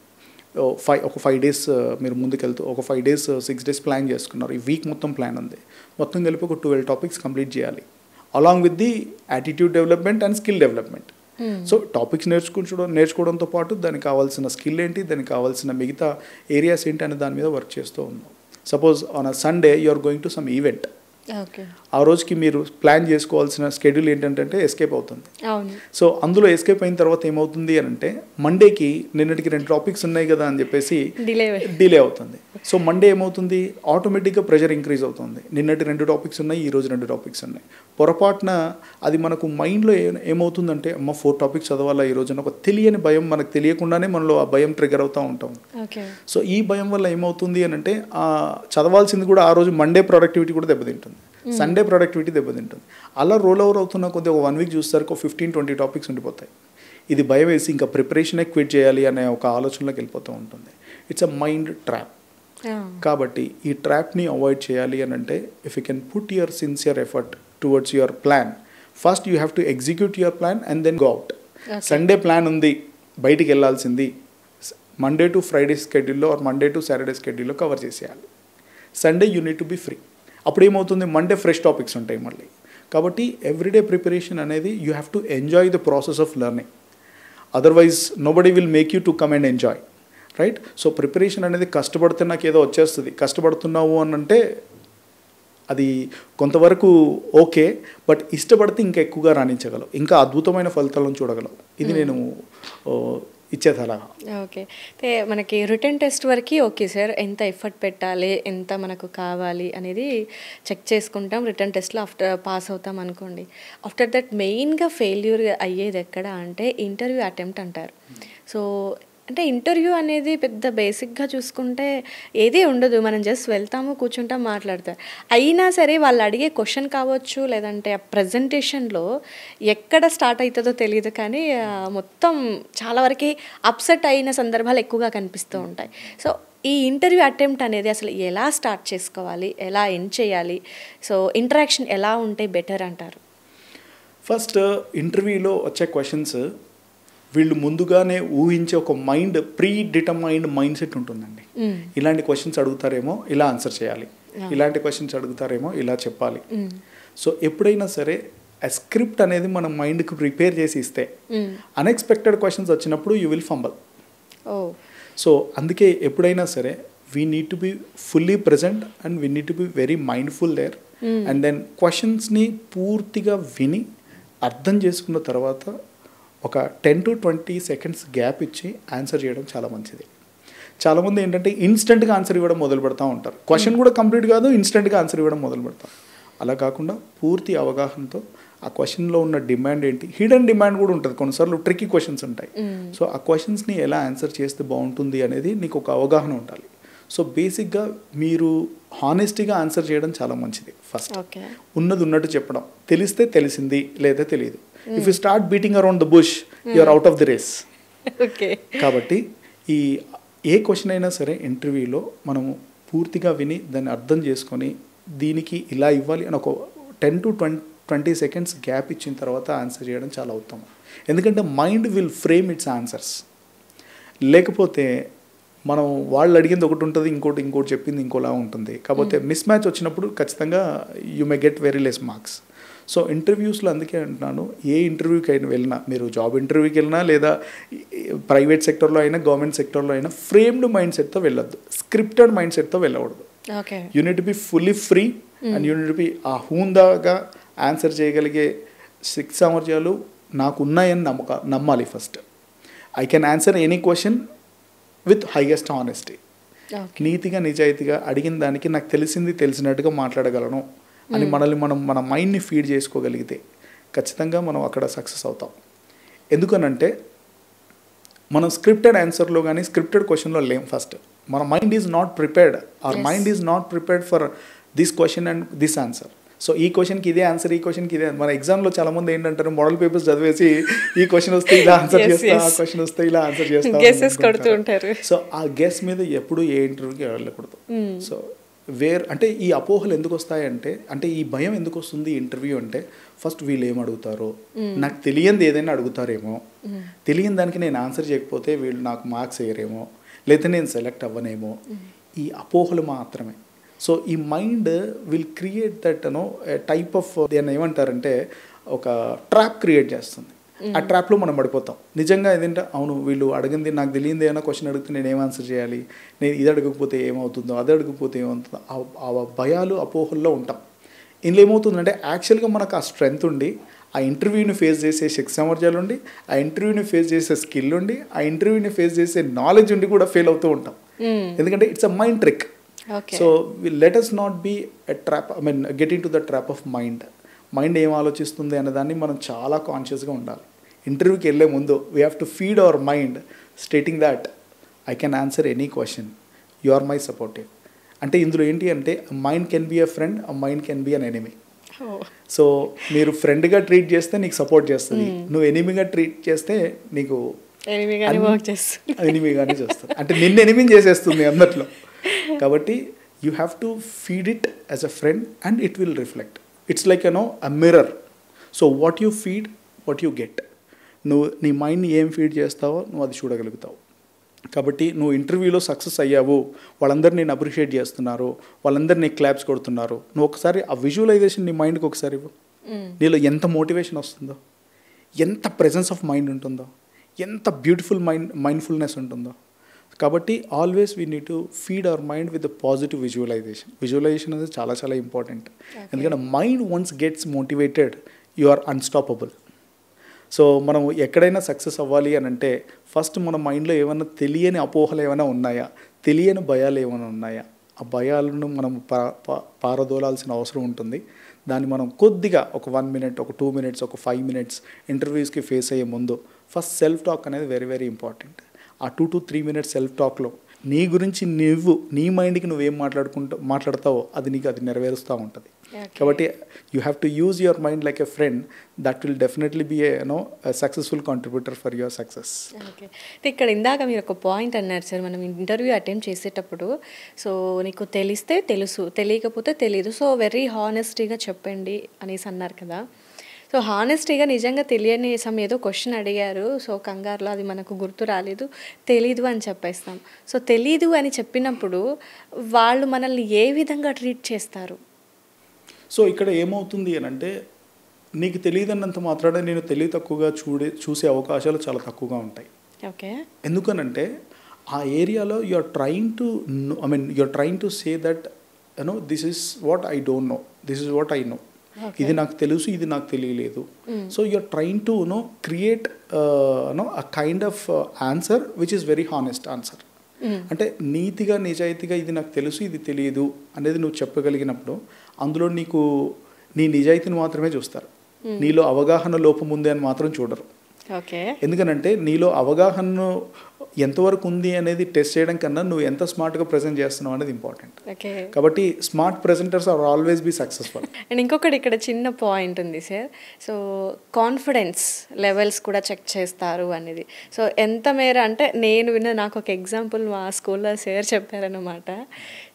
ఒక 5 days మీరు ముందుకెళ్తూ ఒక 5 days 6 days ప్లాన్ చేసుకున్నారు. ఈ వీక్ మొత్తం ప్లాన్ ఉంది, మొత్తం కలిపి ఒక 12 టాపిక్స్ కంప్లీట్ చేయాలి along with the attitude development and skill development. So topics నేర్చుకోవడంతో పాటు దానికి కావాల్సిన స్కిల్ ఏంటి, దానికి కావాల్సిన మిగతా ఏరియాస్ ఏంటి అనే దాని మీద వర్క్ చేస్తూ ఉన్నాం. Suppose on a Sunday you are going to some event, okay. ఆ రోజుకి మీరు ప్లాన్ చేసుకోవాల్సిన స్కెడ్యూల్ ఏంటంటే ఎస్కేప్ అవుతుంది. అవును. సో అందులో ఎస్కేప్ అయిన తర్వాత ఏమవుతుంది అని అంటే మండేకి నిన్నటికి 2 టాపిక్స్ ఉన్నాయి కదా అని చెప్పేసి డిలే అవుతుంది. సో మండే ఏమవుతుంది, ఆటోమేటిక్గా ప్రెషర్ ఇంక్రీజ్ అవుతుంది. నిన్నటి 2 టాపిక్స్ ఉన్నాయి, ఈ రోజు 2 టాపిక్స్ ఉన్నాయి. పొరపాటున అది మనకు మైండ్లో ఏమవుతుందంటే అమ్మ 4 టాపిక్స్ చదవాలా ఈ రోజున ఒక తెలియని భయం, మనకు తెలియకుండానే మనలో ఆ భయం ట్రిగర్ అవుతూ ఉంటాం. సో ఈ భయం వల్ల ఏమవుతుంది అని అంటే చదవాల్సింది కూడా ఆ రోజు మండే ప్రొడక్టివిటీ కూడా దెబ్బతింటుంది, సండే ప్రొడక్టివిటీ దెబ్బతింటుంది. అలా రోల్ ఓవర్ అవుతున్న కొద్దిగా ఒక 1 వీక్ చూస్తారు 15-20 టాపిక్స్ ఉండిపోతాయి. ఇది భయం వేసి ఇంకా ప్రిపరేషనే క్విట్ చేయాలి అనే ఒక ఆలోచనలోకి వెళ్ళిపోతూ ఉంటుంది. It's a mind trap. కాబట్టి ఈ ట్రాప్ని అవాయిడ్ చేయాలి అని అంటే if you can put your sincere effort towards your plan, first you have to execute your plan and then go out. Sunday plan ఉంది, బయటికి వెళ్ళాల్సింది, మండే టు ఫ్రైడే స్కెడ్యూల్లో ఆర్ మండే టు సాటర్డే స్కెడ్యూల్లో cover చేసేయాలి. Sunday you need to be free. అప్పుడు ఏమవుతుంది, Monday fresh topics ఉంటాయి మళ్ళీ. కాబట్టి ఎవ్రీడే ప్రిపరేషన్ అనేది you have to enjoy the process of learning, otherwise nobody will make you to come and enjoy, right? So preparation అనేది కష్టపడితే నాకు ఏదో వచ్చేస్తుంది, కష్టపడుతున్నావు అని అంటే అది కొంతవరకు ఓకే, బట్ ఇష్టపడితే ఇంకా ఎక్కువగా రాణించగలవు, ఇంకా అద్భుతమైన ఫలితాలను చూడగలవు. ఇది నేను ఇచ్చే సలహా. ఓకే. అయితే మనకి రిటర్న్ టెస్ట్ వరకు ఓకే సార్, ఎంత ఎఫర్ట్ పెట్టాలి, ఎంత మనకు కావాలి అనేది చెక్ చేసుకుంటాం. రిటర్న్ టెస్ట్లో ఆఫ్టర్ పాస్ అవుతాం అనుకోండి. ఆఫ్టర్ దట్ మెయిన్గా ఫెయిల్యూర్ అయ్యేది ఎక్కడ అంటే ఇంటర్వ్యూ అటెంప్ట్ అంటారు. సో అంటే ఇంటర్వ్యూ అనేది పెద్ద బేసిక్గా చూసుకుంటే ఏదీ ఉండదు, మనం జస్ట్ వెళ్తాము, కూర్చుంటాం, మాట్లాడతారు. అయినా సరే వాళ్ళు అడిగే క్వశ్చన్ కావచ్చు, లేదంటే ఆ ప్రజెంటేషన్లో ఎక్కడ స్టార్ట్ అవుతుందో తెలియదు, కానీ మొత్తం చాలా వరకు అప్సెట్ అయిన సందర్భాలు ఎక్కువగా కనిపిస్తూ ఉంటాయి. సో ఈ ఇంటర్వ్యూ అటెంప్ట్ అనేది అసలు ఎలా స్టార్ట్ చేసుకోవాలి, ఎలా ఎండ్ చేయాలి, సో ఇంటరాక్షన్ ఎలా ఉంటే బెటర్ అంటారు? ఫస్ట్ ఇంటర్వ్యూలో వచ్చే క్వశ్చన్స్ వీళ్ళు ముందుగానే ఊహించే ఒక mind, pre determined mind set ఉంటుందండి. ఇలాంటి క్వశ్చన్స్ అడుగుతారేమో ఇలా ఆన్సర్ చేయాలి, ఇలాంటి క్వశ్చన్స్ అడుగుతారేమో ఇలా చెప్పాలి. సో ఎప్పుడైనా సరే ఆ స్క్రిప్ట్ అనేది మన మైండ్కి ప్రిపేర్ చేసి ఇస్తే అన్ఎక్స్పెక్టెడ్ క్వశ్చన్స్ వచ్చినప్పుడు యూ విల్ ఫంబల్. సో అందుకే ఎప్పుడైనా సరే we need to be fully present and we need to be very mindful there. And then క్వశ్చన్స్ని పూర్తిగా విని అర్థం చేసుకున్న తర్వాత ఒక 10 to 20 seconds గ్యాప్ ఇచ్చి ఆన్సర్ చేయడం చాలా మంచిది. చాలామంది ఏంటంటే ఇన్స్టెంట్గా ఆన్సర్ ఇవ్వడం మొదలు పెడతా ఉంటారు. క్వశ్చన్ కూడా కంప్లీట్ కాదు, ఇన్స్టెంట్గా ఆన్సర్ ఇవ్వడం మొదలు పెడతాం. అలా కాకుండా పూర్తి అవగాహనతో ఆ క్వశ్చన్లో ఉన్న డిమాండ్ ఏంటి, హిడెన్ డిమాండ్ కూడా ఉంటుంది, కొన్నిసార్లు ట్రిక్కీ క్వశ్చన్స్ ఉంటాయి. సో ఆ క్వశ్చన్స్ని ఎలా ఆన్సర్ చేస్తే బాగుంటుంది అనేది నీకు ఒక అవగాహన ఉండాలి. సో బేసిక్గా మీరు హానెస్టీగా ఆన్సర్ చేయడం చాలా మంచిది. ఫస్ట్ ఉన్నది ఉన్నట్టు చెప్పడం, తెలిస్తే తెలిసింది లేదా తెలియదు. If you start beating around the bush you are out of the race. కాబట్టి ఈ ఏ క్వశ్చన్ అయినా సరే ఇంటర్వ్యూలో మనము పూర్తిగా విని దాన్ని అర్థం చేసుకొని దీనికి ఇలా ఇవ్వాలి అని ఒక 10 to 20 seconds గ్యాప్ ఇచ్చిన తర్వాత ఆన్సర్ చేయడం చాలా ఉత్తమం. ఎందుకంటే mind will frame it's answers. లేకపోతే మనం వాళ్ళు అడిగింది ఒకటి ఉంటుంది, ఇంకోటి చెప్పింది ఇంకోలా ఉంటుంది. కాకపోతే మిస్ మ్యాచ్ వచ్చినప్పుడు ఖచ్చితంగా you may get very less marks. So ఇంటర్వ్యూస్లో అందుకే అంటున్నాను, ఏ ఇంటర్వ్యూకి అయినా వెళ్ళినా, మీరు జాబ్ ఇంటర్వ్యూకి వెళ్ళినా లేదా ప్రైవేట్ సెక్టర్లో అయినా గవర్నమెంట్ సెక్టర్లో అయినా ఫ్రేమ్డ్ మైండ్ సెట్తో వెళ్ళొద్దు, స్క్రిప్టెడ్ మైండ్ సెట్తో వెళ్ళకూడదు. You need to be fully free and you need to B ఆ హూందాగా ఆన్సర్ చేయగలిగే శక్తి సామర్థ్యాలు నాకు ఉన్నాయని నమ్మాలి. First I can answer any question with highest honesty. నీతిగా నిజాయితీగా అడిగిన దానికి నాకు తెలిసినట్టుగా మాట్లాడగలను అని మనల్ని మన మైండ్ని ఫీడ్ చేసుకోగలిగితే ఖచ్చితంగా మనం అక్కడ సక్సెస్ అవుతాం. ఎందుకనంటే మనం స్క్రిప్టెడ్ ఆన్సర్లో కానీ స్క్రిప్టెడ్ క్వశ్చన్లో లేం. ఫస్ట్ మన mind is not prepared, our mind is not prepared for this question and this answer. So ఈ క్వశ్చన్కి ఇదే ఆన్సర్, ఈ క్వశ్చన్కి ఇదే. మన ఎగ్జామ్లో చాలామంది ఏంటంటారు, మోడల్ పేపర్స్ చదివేసి ఈ క్వశ్చన్ వస్తే ఇలా ఆన్సర్ చేస్తా, ఆ క్వశ్చన్ వస్తే ఇలా ఆన్సర్ చేస్తా. సో ఆ గెస్ మీద ఎప్పుడు ఏ ఇంటర్వ్యూకి వెళ్ళకూడదు. సో అంటే ఈ అపోహలు ఎందుకు వస్తాయంటే, అంటే ఈ భయం ఎందుకు వస్తుంది ఇంటర్వ్యూ అంటే, ఫస్ట్ వీళ్ళు ఏం అడుగుతారో, నాకు తెలియంది ఏదైనా అడుగుతారేమో, తెలియని దానికి నేను ఆన్సర్ చేయకపోతే వీళ్ళు నాకు మార్క్స్ వేయరేమో, లేదా నేను సెలెక్ట్ అవ్వనేమో, ఈ అపోహలు మాత్రమే. సో ఈ mind will create that type of దాన్ని ఏమంటారంటే ఒక ట్రాప్ క్రియేట్ చేస్తుంది. ఆ ట్రాప్లో మనం పడిపోతాం. నిజంగా ఏదంటే అవును వీళ్ళు అడిగింది నాకు తెలియదు, ఏమైనా క్వశ్చన్ అడిగితే నేను ఏం ఆన్సర్ చేయాలి, నేను ఇది అడగకపోతే ఏమవుతుందో, అది అడగకపోతే ఏమవుతుందో, ఆ భయాలు అపోహల్లో ఉంటాం. ఇందులో ఏమవుతుందంటే యాక్చువల్గా మనకు ఆ స్ట్రెంగ్త్ ఉండి ఆ ఇంటర్వ్యూని ఫేస్ చేసే శక్తి సామర్థ్యాలు ఉండి ఆ ఇంటర్వ్యూని ఫేస్ చేసే స్కిల్ ఉండి ఆ ఇంటర్వ్యూని ఫేస్ చేసే నాలెడ్జ్ ఉండి కూడా ఫెయిల్ అవుతూ ఉంటాం. ఎందుకంటే it's a mind trick. So let us not be a trap, I mean get in to the trap of mind. Mind ఏం ఆలోచిస్తుంది అనే దాన్ని మనం చాలా కాన్షియస్గా ఉండాలి. ఇంటర్వ్యూకి వెళ్ళే ముందు we have to feed our mind stating that I can answer any question, you are my supportive. అంటే ఇందులో ఏంటి అంటే mind can be a friend, a mind can be an enemy. So మీరు ఫ్రెండ్గా ట్రీట్ చేస్తే నీకు సపోర్ట్ చేస్తుంది, నువ్వు ఎనిమీగా ట్రీట్ చేస్తే నీకు ఎనిమీగానే చేస్తుంది, అంటే నిన్ను ఎనిమీని చేసేస్తుంది అందట్లో. కాబట్టి you have to feed it as a friend and it will reflect. It's like a mirror. So what you feed, what you get. నువ్వు నీ మైండ్ని ఏం ఫీడ్ చేస్తావో నువ్వు అది చూడగలుగుతావు. కాబట్టి నువ్వు ఇంటర్వ్యూలో సక్సెస్ అయ్యావు, వాళ్ళందరూ నేను అప్రిషియేట్ చేస్తున్నారు, వాళ్ళందరూ నీకు క్లాప్స్ కొడుతున్నారు, నువ్వు ఒకసారి ఆ విజువలైజేషన్ నీ మైండ్కి ఒకసారి ఇవ్వు. నీలో ఎంత మోటివేషన్ వస్తుందో, ఎంత ప్రెజెన్స్ ఆఫ్ మైండ్ ఉంటుందో, ఎంత బ్యూటిఫుల్ మైండ్ఫుల్నెస్ ఉంటుందో. కాబట్టి always we need to feed our mind with positive visualization. Visualization అనేది చాలా చాలా ఇంపార్టెంట్. ఎందుకంటే mind once gets motivated you are unstoppable. So మనం ఎక్కడైనా సక్సెస్ అవ్వాలి అని అంటే ఫస్ట్ మన మైండ్లో ఏమైనా తెలియని అపోహలు ఏమైనా ఉన్నాయా, తెలియని భయాలు ఏమైనా ఉన్నాయా, ఆ భయాలను మనం పారదోలాల్సిన అవసరం ఉంటుంది. దాన్ని మనం కొద్దిగా ఒక 1 minute, ఒక 2 minutes, ఒక 5 minutes ఇంటర్వ్యూస్కి ఫేస్ అయ్యే ముందు ఫస్ట్ సెల్ఫ్ టాక్ అనేది వెరీ వెరీ ఇంపార్టెంట్. ఆ 2 to 3 minutes సెల్ఫ్ టాక్లో నీ గురించి నీ మైండ్కి నువ్వేం మాట్లాడతావో అది నీకు అది నెరవేరుస్తూ ఉంటుంది. కాబట్టి you have to use your mind like a friend. That will definitely be a successful contributor for your success. Okay. ఇక్కడ ఇందాక మీరు ఒక పాయింట్ అన్నారు సార్, మనం ఇంటర్వ్యూ అటెంప్ట్ చేసేటప్పుడు సో నీకు తెలిస్తే తెలుసు, తెలియకపోతే తెలీదు, సో వెరీ హానెస్టీగా చెప్పండి అనేసి అన్నారు కదా. సో హానెస్టీగా నిజంగా తెలియని ఏదో క్వశ్చన్ అడిగారు, సో కంగారులో అది మనకు గుర్తు రాలేదు, తెలీదు అని చెప్పేస్తాం. సో తెలీదు అని చెప్పినప్పుడు వాళ్ళు మనల్ని ఏ విధంగా ట్రీట్ చేస్తారు? సో ఇక్కడ ఏమవుతుంది అని అంటే నీకు తెలియదన్నంత మాత్రాన నేను తెలివి తక్కువగా చూసే అవకాశాలు చాలా తక్కువగా ఉంటాయి. ఓకే. ఎందుకనంటే ఆ ఏరియాలో you're trying to say that this is what I don't know, this is what I know. ఇది నాకు తెలుసు, ఇది నాకు తెలియలేదు. So you're trying to create a kind of answer which is very honest answer. అంటే నీతిగా నిజాయితీగా ఇది నాకు తెలుసు, ఇది తెలియదు అనేది నువ్వు చెప్పగలిగినప్పుడు అందులో నీకు నీ నిజాయితీని మాత్రమే చూస్తారు. నీలో అవగాహన లోపం ఉంది అని మాత్రం చూడరు. ఎందుకనంటే నీలో అవగాహన ఎంతవరకు ఉంది అనేది టెస్ట్ చేయడం కన్నా నువ్వు ఎంత స్మార్ట్గా ప్రజెంట్ చేస్తున్నావు అనేది ఇంపార్టెంట్. కాబట్టి smart presenters are always be successful. And ఇంకొకటి ఇక్కడ చిన్న పాయింట్ ఉంది సార్, సో కాన్ఫిడెన్స్ లెవెల్స్ కూడా చెక్ చేస్తారు అనేది. సో ఎంత మేర అంటే నేను విన్న, నాకు ఒక ఎగ్జాంపుల్ మా స్కూల్లో సార్ చెప్పారనమాట.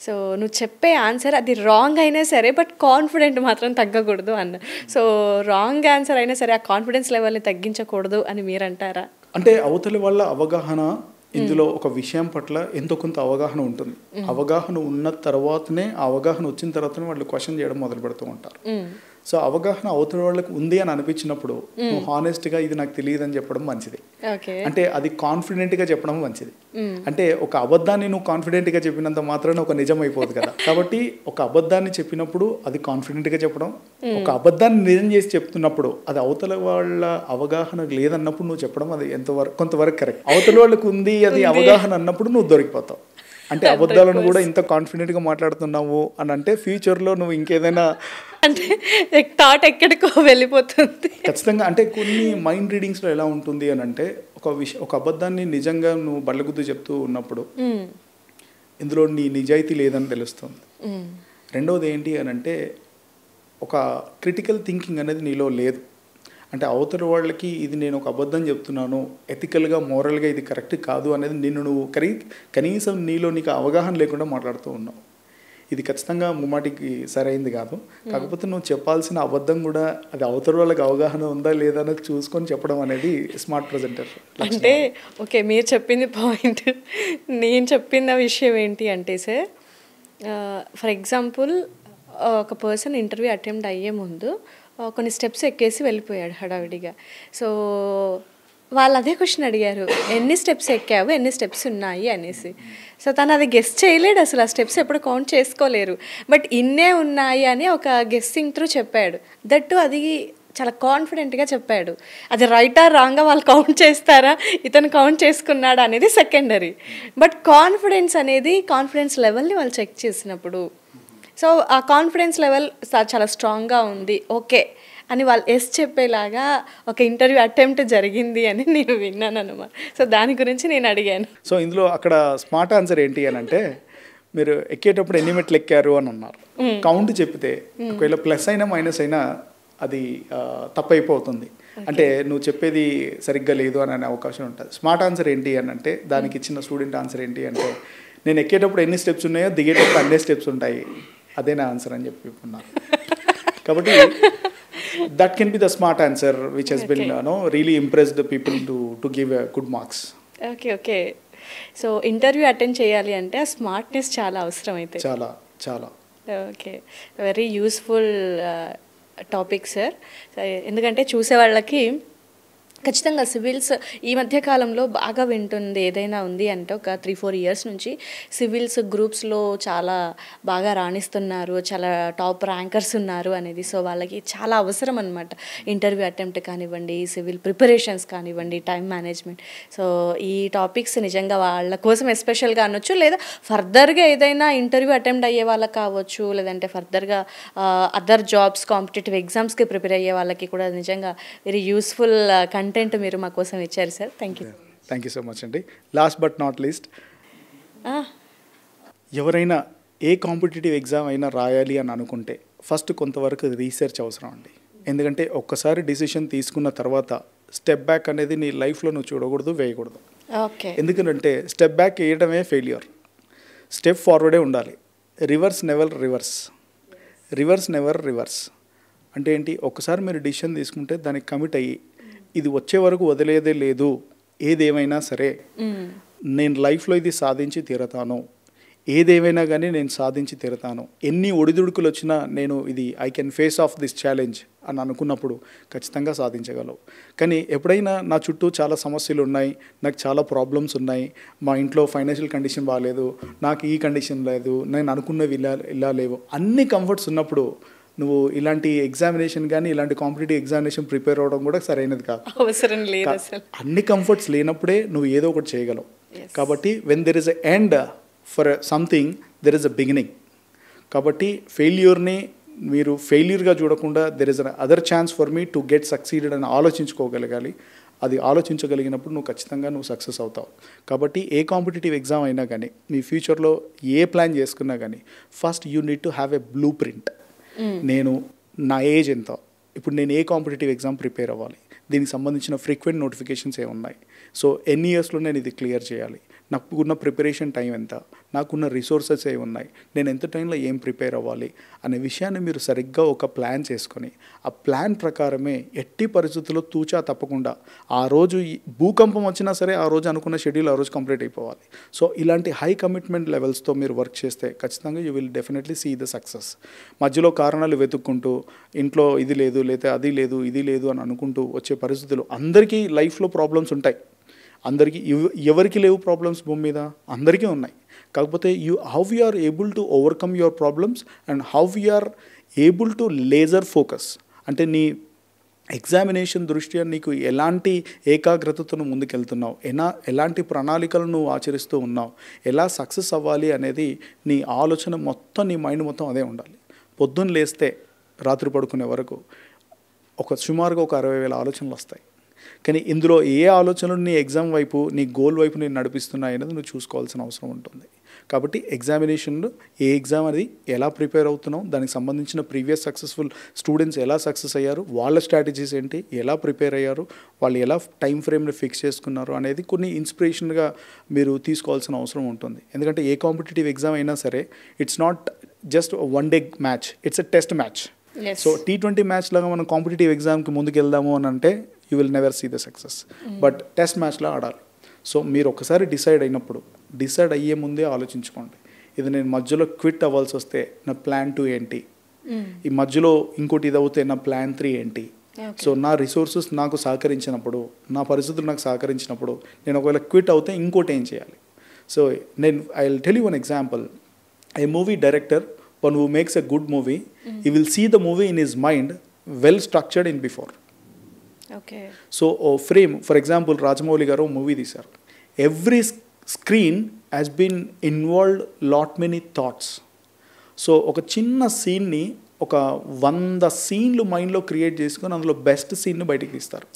సో నువ్వు చెప్పే ఆన్సర్ అది రాంగ్ అయినా సరే బట్ కాన్ఫిడెంట్ మాత్రం తగ్గకూడదు అన్న. సో రాంగ్ ఆన్సర్ అయినా సరే ఆ కాన్ఫిడెన్స్ లెవెల్ని తగ్గించకూడదు అని మీరు అంటారా? అంటే అవతలి వాళ్ళ అవగాహన ఇందులో ఒక విషయం పట్ల ఎంతో కొంత అవగాహన ఉంటుంది. అవగాహన ఉన్న తర్వాతనే, ఆ అవగాహన వచ్చిన తర్వాతనే వాళ్ళు క్వశ్చన్ చేయడం మొదలు పెడుతూ ఉంటారు. సో అవగాహన అవతలి వాళ్ళకి ఉంది అని అనిపించినప్పుడు నువ్వు హానెస్ట్గా ఇది నాకు తెలియదు అని చెప్పడం మంచిది. అంటే అది కాన్ఫిడెంట్గా చెప్పడం మంచిది. అంటే ఒక అబద్ధాన్ని నువ్వు కాన్ఫిడెంట్గా చెప్పినంత మాత్రాన ఒక నిజం అయిపోదు కదా. కాబట్టి ఒక అబద్ధాన్ని చెప్పినప్పుడు అది కాన్ఫిడెంట్గా చెప్పడం, ఒక అబద్ధాన్ని నిజం చేసి చెప్తున్నప్పుడు అది అవతల వాళ్ళ అవగాహన లేదన్నప్పుడు నువ్వు చెప్పడం అది కొంతవరకు కరెక్ట్. అవతల వాళ్ళకి ఉంది అది అవగాహన అన్నప్పుడు నువ్వు దొరికిపోతావు. అంటే అబద్ధాలను కూడా ఇంత కాన్ఫిడెంట్గా మాట్లాడుతున్నావు అని అంటే ఫ్యూచర్లో నువ్వు ఇంకేదైనా అంటే థాట్ ఎక్కడికో వెళ్ళిపోతుంది ఖచ్చితంగా. అంటే కొన్ని మైండ్ రీడింగ్స్లో ఎలా ఉంటుంది అని అంటే ఒక అబద్ధాన్ని నిజంగా నువ్వు బల్లగుద్దు చెప్తూ ఉన్నప్పుడు ఇందులో నీ నిజాయితీ లేదని తెలుస్తుంది. రెండవది ఏంటి అని అంటే ఒక క్రిటికల్ థింకింగ్ అనేది నీలో లేదు. అంటే అవతల వాళ్ళకి ఇది నేను ఒక అబద్ధం చెప్తున్నాను, ఎథికల్గా మోరల్గా ఇది కరెక్ట్ కాదు అనేది నువ్వు కనీసం నీకు అవగాహన లేకుండా మాట్లాడుతూ ఉన్నావు. ఇది ఖచ్చితంగా ముమ్మాటికి సరైంది కాదు. కాకపోతే నువ్వు చెప్పాల్సిన అబద్ధం కూడా అది అవతల వాళ్ళకి అవగాహన ఉందా లేదా అనేది చూసుకొని చెప్పడం అనేది స్మార్ట్ ప్రజెంటర్. అంటే ఓకే, మీరు చెప్పింది పాయింట్. నేను చెప్పిన విషయం ఏంటి అంటే సార్, ఫర్ ఎగ్జాంపుల్ ఒక పర్సన్ ఇంటర్వ్యూ అటెంప్ట్ అయ్యే ముందు కొన్ని స్టెప్స్ ఎక్కేసి వెళ్ళిపోయాడు హడావిడిగా. సో వాళ్ళు అదే క్వశ్చన్ అడిగారు, ఎన్ని స్టెప్స్ ఎక్కావు, ఎన్ని స్టెప్స్ ఉన్నాయి అనేసి. సో తను అది గెస్ చేయలేడు అసలు, ఆ స్టెప్స్ ఎప్పుడు కౌంట్ చేసుకోలేరు. బట్ ఇన్నే ఉన్నాయి అని ఒక గెస్సింగ్ త్రూ చెప్పాడు. దట్టు అది చాలా కాన్ఫిడెంట్గా చెప్పాడు. అది రైటా రాంగా వాళ్ళు కౌంట్ చేస్తారా, ఇతను కౌంట్ చేసుకున్నాడా అనేది సెకండరీ. బట్ కాన్ఫిడెన్స్ లెవెల్ని వాళ్ళు చెక్ చేసినప్పుడు, సో ఆ కాన్ఫిడెన్స్ లెవెల్ చాలా స్ట్రాంగ్గా ఉంది, ఓకే అని వాళ్ళు ఎస్ చెప్పేలాగా ఒక ఇంటర్వ్యూ అటెంప్ట్ జరిగింది అని నేను విన్నాను అనమాట. సో దాని గురించి నేను అడిగాను. సో ఇందులో అక్కడ స్మార్ట్ ఆన్సర్ ఏంటి అని అంటే, మీరు ఎక్కేటప్పుడు ఎన్ని మెట్లు ఎక్కారు అని అన్నారు. కౌంట్ చెప్తే ఒకవేళ ప్లస్ అయినా మైనస్ అయినా అది తప్పైపోతుంది. అంటే నువ్వు చెప్పేది సరిగ్గా లేదు అని అనే అవకాశం ఉంటుంది. స్మార్ట్ ఆన్సర్ ఏంటి అని అంటే, దానికి ఇచ్చిన స్టూడెంట్ ఆన్సర్ ఏంటి అంటే, నేను ఎక్కేటప్పుడు ఎన్ని స్టెప్స్ ఉన్నాయో దిగేటప్పుడు అన్ని స్టెప్స్ ఉంటాయి, అదే నా ఆన్సర్ అని చెప్పుకున్నాను. కాబట్టి that can be the smart answer which has been really impressed the people to give good marks. Okay. So interview attend చేయాలి అంటే ఆ స్మార్ట్నెస్ చాలా అవసరం అయితే. చాలా okay, very useful topic sir. ఎందుకంటే చూసే వాళ్ళకి ఖచ్చితంగా సివిల్స్ ఈ మధ్యకాలంలో బాగా వింటుంది ఏదైనా ఉంది అంటే, ఒక 3-4 ఇయర్స్ నుంచి సివిల్స్ గ్రూప్స్లో చాలా బాగా రాణిస్తున్నారు, చాలా టాప్ ర్యాంకర్స్ ఉన్నారు అనేది. సో వాళ్ళకి చాలా అవసరం అనమాట ఇంటర్వ్యూ అటెంప్ట్ కానివ్వండి, సివిల్ ప్రిపరేషన్స్ కానివ్వండి, టైం మేనేజ్మెంట్. సో ఈ టాపిక్స్ నిజంగా వాళ్ళ కోసం ఎస్పెషల్గా అనొచ్చు, లేదా ఫర్దర్గా ఏదైనా ఇంటర్వ్యూ అటెంప్ట్ అయ్యే వాళ్ళకి కావచ్చు, లేదంటే ఫర్దర్గా అదర్ జాబ్స్ కాంపిటేటివ్ ఎగ్జామ్స్కి ప్రిపేర్ అయ్యే వాళ్ళకి కూడా నిజంగా వెరీ యూస్ఫుల్ కంటెంట్ మీరు మా కోసం ఇచ్చారు sir. Thank you so much అండి. లాస్ట్ బట్ నాట్ లీస్ట్, ఎవరైనా ఏ కాంపిటేటివ్ ఎగ్జామ్ అయినా రాయాలి అని అనుకుంటే ఫస్ట్ కొంతవరకు రీసెర్చ్ అవసరం అండి. ఎందుకంటే ఒక్కసారి డిసిషన్ తీసుకున్న తర్వాత స్టెప్ బ్యాక్ అనేది నీ లైఫ్లో నువ్వు చూడకూడదు, వేయకూడదు. ఓకే. ఎందుకంటే స్టెప్ బ్యాక్ వేయడమే ఫెయిల్యూర్, స్టెప్ ఫార్వర్డే ఉండాలి. రివర్స్ నెవర్ రివర్స్ అంటే ఏంటి, ఒక్కసారి మీరు డిసిషన్ తీసుకుంటే దానికి కమిట్ అయ్యి ఇది వచ్చే వరకు వదిలేదే లేదు, ఏదేమైనా సరే నేను లైఫ్లో ఇది సాధించి తీరతాను, ఏదేమైనా కానీ నేను సాధించి తీరతాను, ఎన్ని ఒడిదుడుకులు వచ్చినా నేను ఇది I can face of this challenge అని అనుకున్నప్పుడు ఖచ్చితంగా సాధించగలవు. కానీ ఎప్పుడైనా నా చుట్టూ చాలా సమస్యలు ఉన్నాయి, నాకు చాలా ప్రాబ్లమ్స్ ఉన్నాయి, మా ఇంట్లో ఫైనాన్షియల్ కండిషన్ బాగాలేదు, నాకు ఈ కండిషన్ లేదు, నేను అనుకున్నవి ఇలా లేవు, అన్ని కంఫర్ట్స్ ఉన్నప్పుడు నువ్వు ఇలాంటి ఎగ్జామినేషన్ కానీ ఇలాంటి కాంపిటేటివ్ ఎగ్జామినేషన్ ప్రిపేర్ అవ్వడం కూడా సరైనది కాదు. అవసరం లేదు అసలు. అన్ని కంఫర్ట్స్ లేనప్పుడే నువ్వు ఏదో ఒకటి చేయగలవు. కాబట్టి when there is a end for something there is a beginning. కాబట్టి ఫెయిల్యూర్ని మీరు ఫెయిల్యూర్గా చూడకుండా there is an other chance for me to get succeeded అని ఆలోచించుకోగలగాలి. అది ఆలోచించగలిగినప్పుడు నువ్వు ఖచ్చితంగా నువ్వు సక్సెస్ అవుతావు. కాబట్టి ఏ కాంపిటేటివ్ ఎగ్జామ్ అయినా కానీ మీ ఫ్యూచర్లో ఏ ప్లాన్ చేసుకున్నా కానీ first you need to have a blue print. నేను నా ఏజ్ ఎంత, ఇప్పుడు నేను ఏ కాంపిటేటివ్ ఎగ్జామ్ ప్రిపేర్ అవ్వాలి, దీనికి సంబంధించిన ఫ్రీక్వెంట్ నోటిఫికేషన్స్ ఏమున్నాయి, సో ఎన్ని ఇయర్స్లో నేను ఇది క్లియర్ చేయాలి, నాకున్న ప్రిపరేషన్ టైం ఎంత, నాకున్న రిసోర్సెస్ ఏమున్నాయి, నేను ఎంత టైంలో ఏం ప్రిపేర్ అవ్వాలి అనే విషయాన్ని మీరు సరిగ్గా ఒక ప్లాన్ చేసుకొని ఆ ప్లాన్ ప్రకారమే ఎట్టి పరిస్థితుల్లో తూచా తప్పకుండా ఆ రోజు భూకంపం వచ్చినా సరే ఆ రోజు అనుకున్న షెడ్యూల్ ఆ రోజు కంప్లీట్ అయిపోవాలి. సో ఇలాంటి హై కమిట్మెంట్ లెవెల్స్తో మీరు వర్క్ చేస్తే ఖచ్చితంగా you will definitely see the success. మధ్యలో కారణాలు వెతుక్కుంటూ ఇంట్లో ఇది లేదు, లేకపోతే అది లేదు, ఇది లేదు అని అనుకుంటూ వచ్చే పరిస్థితులు, అందరికీ లైఫ్లో ప్రాబ్లమ్స్ ఉంటాయి, అందరికీ ఎవరికి లేవు ప్రాబ్లమ్స్ భూమి మీద, అందరికీ ఉన్నాయి. కాకపోతే how you are able to overcome your problems and how you are able to laser focus, అంటే నీ ఎగ్జామినేషన్ దృష్ట్యా నీకు ఎలాంటి ఏకాగ్రతతో ముందుకెళ్తున్నావు, ఎలాంటి ప్రణాళికలు నువ్వు ఆచరిస్తూ ఉన్నావు, ఎలా సక్సెస్ అవ్వాలి అనేది నీ ఆలోచన మొత్తం, నీ మైండ్ మొత్తం అదే ఉండాలి. పొద్దున్న లేస్తే రాత్రి పడుకునే వరకు సుమారుగా ఒక 60,000 ఆలోచనలు వస్తాయి. కానీ ఇందులో ఏ ఆలోచనలు నీ ఎగ్జామ్ వైపు, నీ గోల్ వైపు నేను నడిపిస్తున్నాయి అనేది నువ్వు చూసుకోవాల్సిన అవసరం ఉంటుంది. కాబట్టి ఎగ్జామినేషన్లో ఏ ఎగ్జామ్ అది ఎలా ప్రిపేర్ అవుతున్నావు, దానికి సంబంధించిన ప్రీవియస్ సక్సెస్ఫుల్ స్టూడెంట్స్ ఎలా సక్సెస్ అయ్యారు, వాళ్ళ స్ట్రాటజీస్ ఏంటి, ఎలా ప్రిపేర్ అయ్యారు, వాళ్ళు ఎలా టైం ఫ్రేమ్ని ఫిక్స్ చేసుకున్నారు అనేది కొన్ని ఇన్స్పిరేషన్గా మీరు తీసుకోవాల్సిన అవసరం ఉంటుంది. ఎందుకంటే ఏ కాంపిటేటివ్ ఎగ్జామ్ అయినా సరే it's not just one day match, it's a test match. So T20 match లాగా మనం కాంపిటేటివ్ ఎగ్జామ్కి ముందుకు వెళ్దాము అని అంటే you will never see the success. But test మ్యాచ్లో ఆడాలి. సో మీరు ఒకసారి డిసైడ్ అయ్యే ముందే ఆలోచించుకోండి, ఇది నేను మధ్యలో క్విట్ అవ్వాల్సి వస్తే నా ప్లాన్ 2 ఏంటి, ఈ మధ్యలో ఇంకోటి ఇది అవుతే నా ప్లాన్ 3 ఏంటి, సో నా రిసోర్సెస్ నాకు సహకరించినప్పుడు, నా పరిస్థితులు నాకు సహకరించినప్పుడు నేను ఒకవేళ క్విట్ అవుతే ఇంకోటి ఏం చేయాలి. So I will tell you one example. A movie director one who makes a good movie, he will see the movie in his mind well structured in before. So ఓ frame, for example Rajamouli garu movie తీశారు. Every screen has been involved lot many thoughts. So ఒక చిన్న సీన్ని ఒక 100 సీన్లు మైండ్లో create చేసుకొని అందులో best సీన్ను బయటికి తీస్తారు.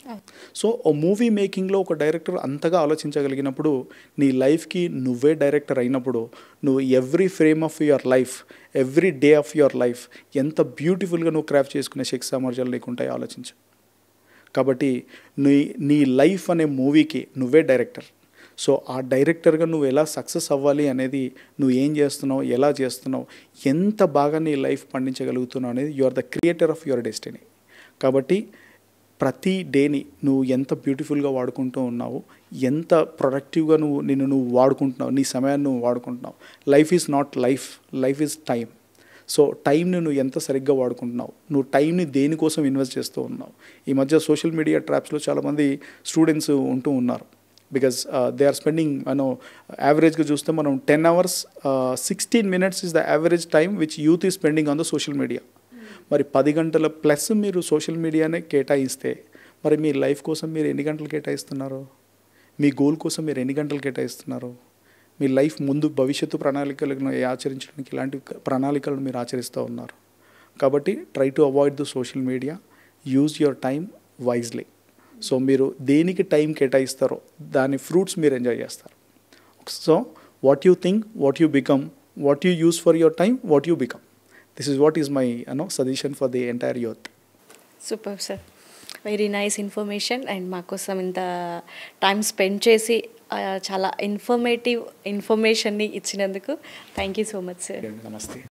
సో ఓ మూవీ మేకింగ్లో ఒక డైరెక్టర్ అంతగా ఆలోచించగలిగినప్పుడు, నీ లైఫ్కి నువ్వే డైరెక్టర్ అయినప్పుడు, నువ్వు every frame of your life, every day of your life ఎంత బ్యూటిఫుల్గా నువ్వు క్రాఫ్ట్ చేసుకునే శక్తి సామర్థ్యాలు నీకుంటాయి ఆలోచించు. కాబట్టి నీ లైఫ్ అనే మూవీకి నువ్వే డైరెక్టర్. సో ఆ డైరెక్టర్గా నువ్వు ఎలా సక్సెస్ అవ్వాలి అనేది, నువ్వు ఏం చేస్తున్నావు, ఎలా చేస్తున్నావు, ఎంత బాగా నీ లైఫ్ పండించగలుగుతున్నావు అనేది you are the creator of your destiny. కాబట్టి ప్రతి డేని నువ్వు ఎంత బ్యూటిఫుల్గా వాడుకుంటూ ఉన్నావు, ఎంత ప్రొడక్టివ్గా నువ్వు వాడుకుంటున్నావు, నీ సమయాన్ని నువ్వు వాడుకుంటున్నావు. Life is not life, life is time. So టైంని నువ్వు ఎంత సరిగ్గా వాడుకుంటున్నావు, నువ్వు టైంని దేనికోసం ఇన్వెస్ట్ చేస్తూ ఉన్నావు. ఈ మధ్య సోషల్ మీడియా ట్రాప్స్లో చాలామంది స్టూడెంట్స్ ఉంటూ ఉన్నారు. బికాజ్ దే ఆర్ స్పెండింగ్, యావరేజ్గా చూస్తే మనం 10 hours 16 minutes is the average time which youth is spending on the social media. మరి 10 గంటల ప్లస్ మీరు సోషల్ మీడియానే కేటాయిస్తే, మరి మీ లైఫ్ కోసం మీరు ఎన్ని గంటలు కేటాయిస్తున్నారు, మీ గోల్ కోసం మీరు ఎన్ని గంటలు కేటాయిస్తున్నారు, మీ లైఫ్ ముందు భవిష్యత్తు ప్రణాళికలను ఆచరించడానికి ఇలాంటి ప్రణాళికలను మీరు ఆచరిస్తూ ఉన్నారు. కాబట్టి try to avoid the social media, use your time wisely. So మీరు దేనికి టైం కేటాయిస్తారో దాని ఫ్రూట్స్ మీరు ఎంజాయ్ చేస్తారు. So what you think, what you become, what you use for your time, what you become. This is what is my suggestion for the entire youth. Super sir, very nice information. And మా కోసం ఇంత time spend చేసి చాలా informative ఇన్ఫర్మేషన్ని ఇచ్చినందుకు thank you so much sir. నమస్తే.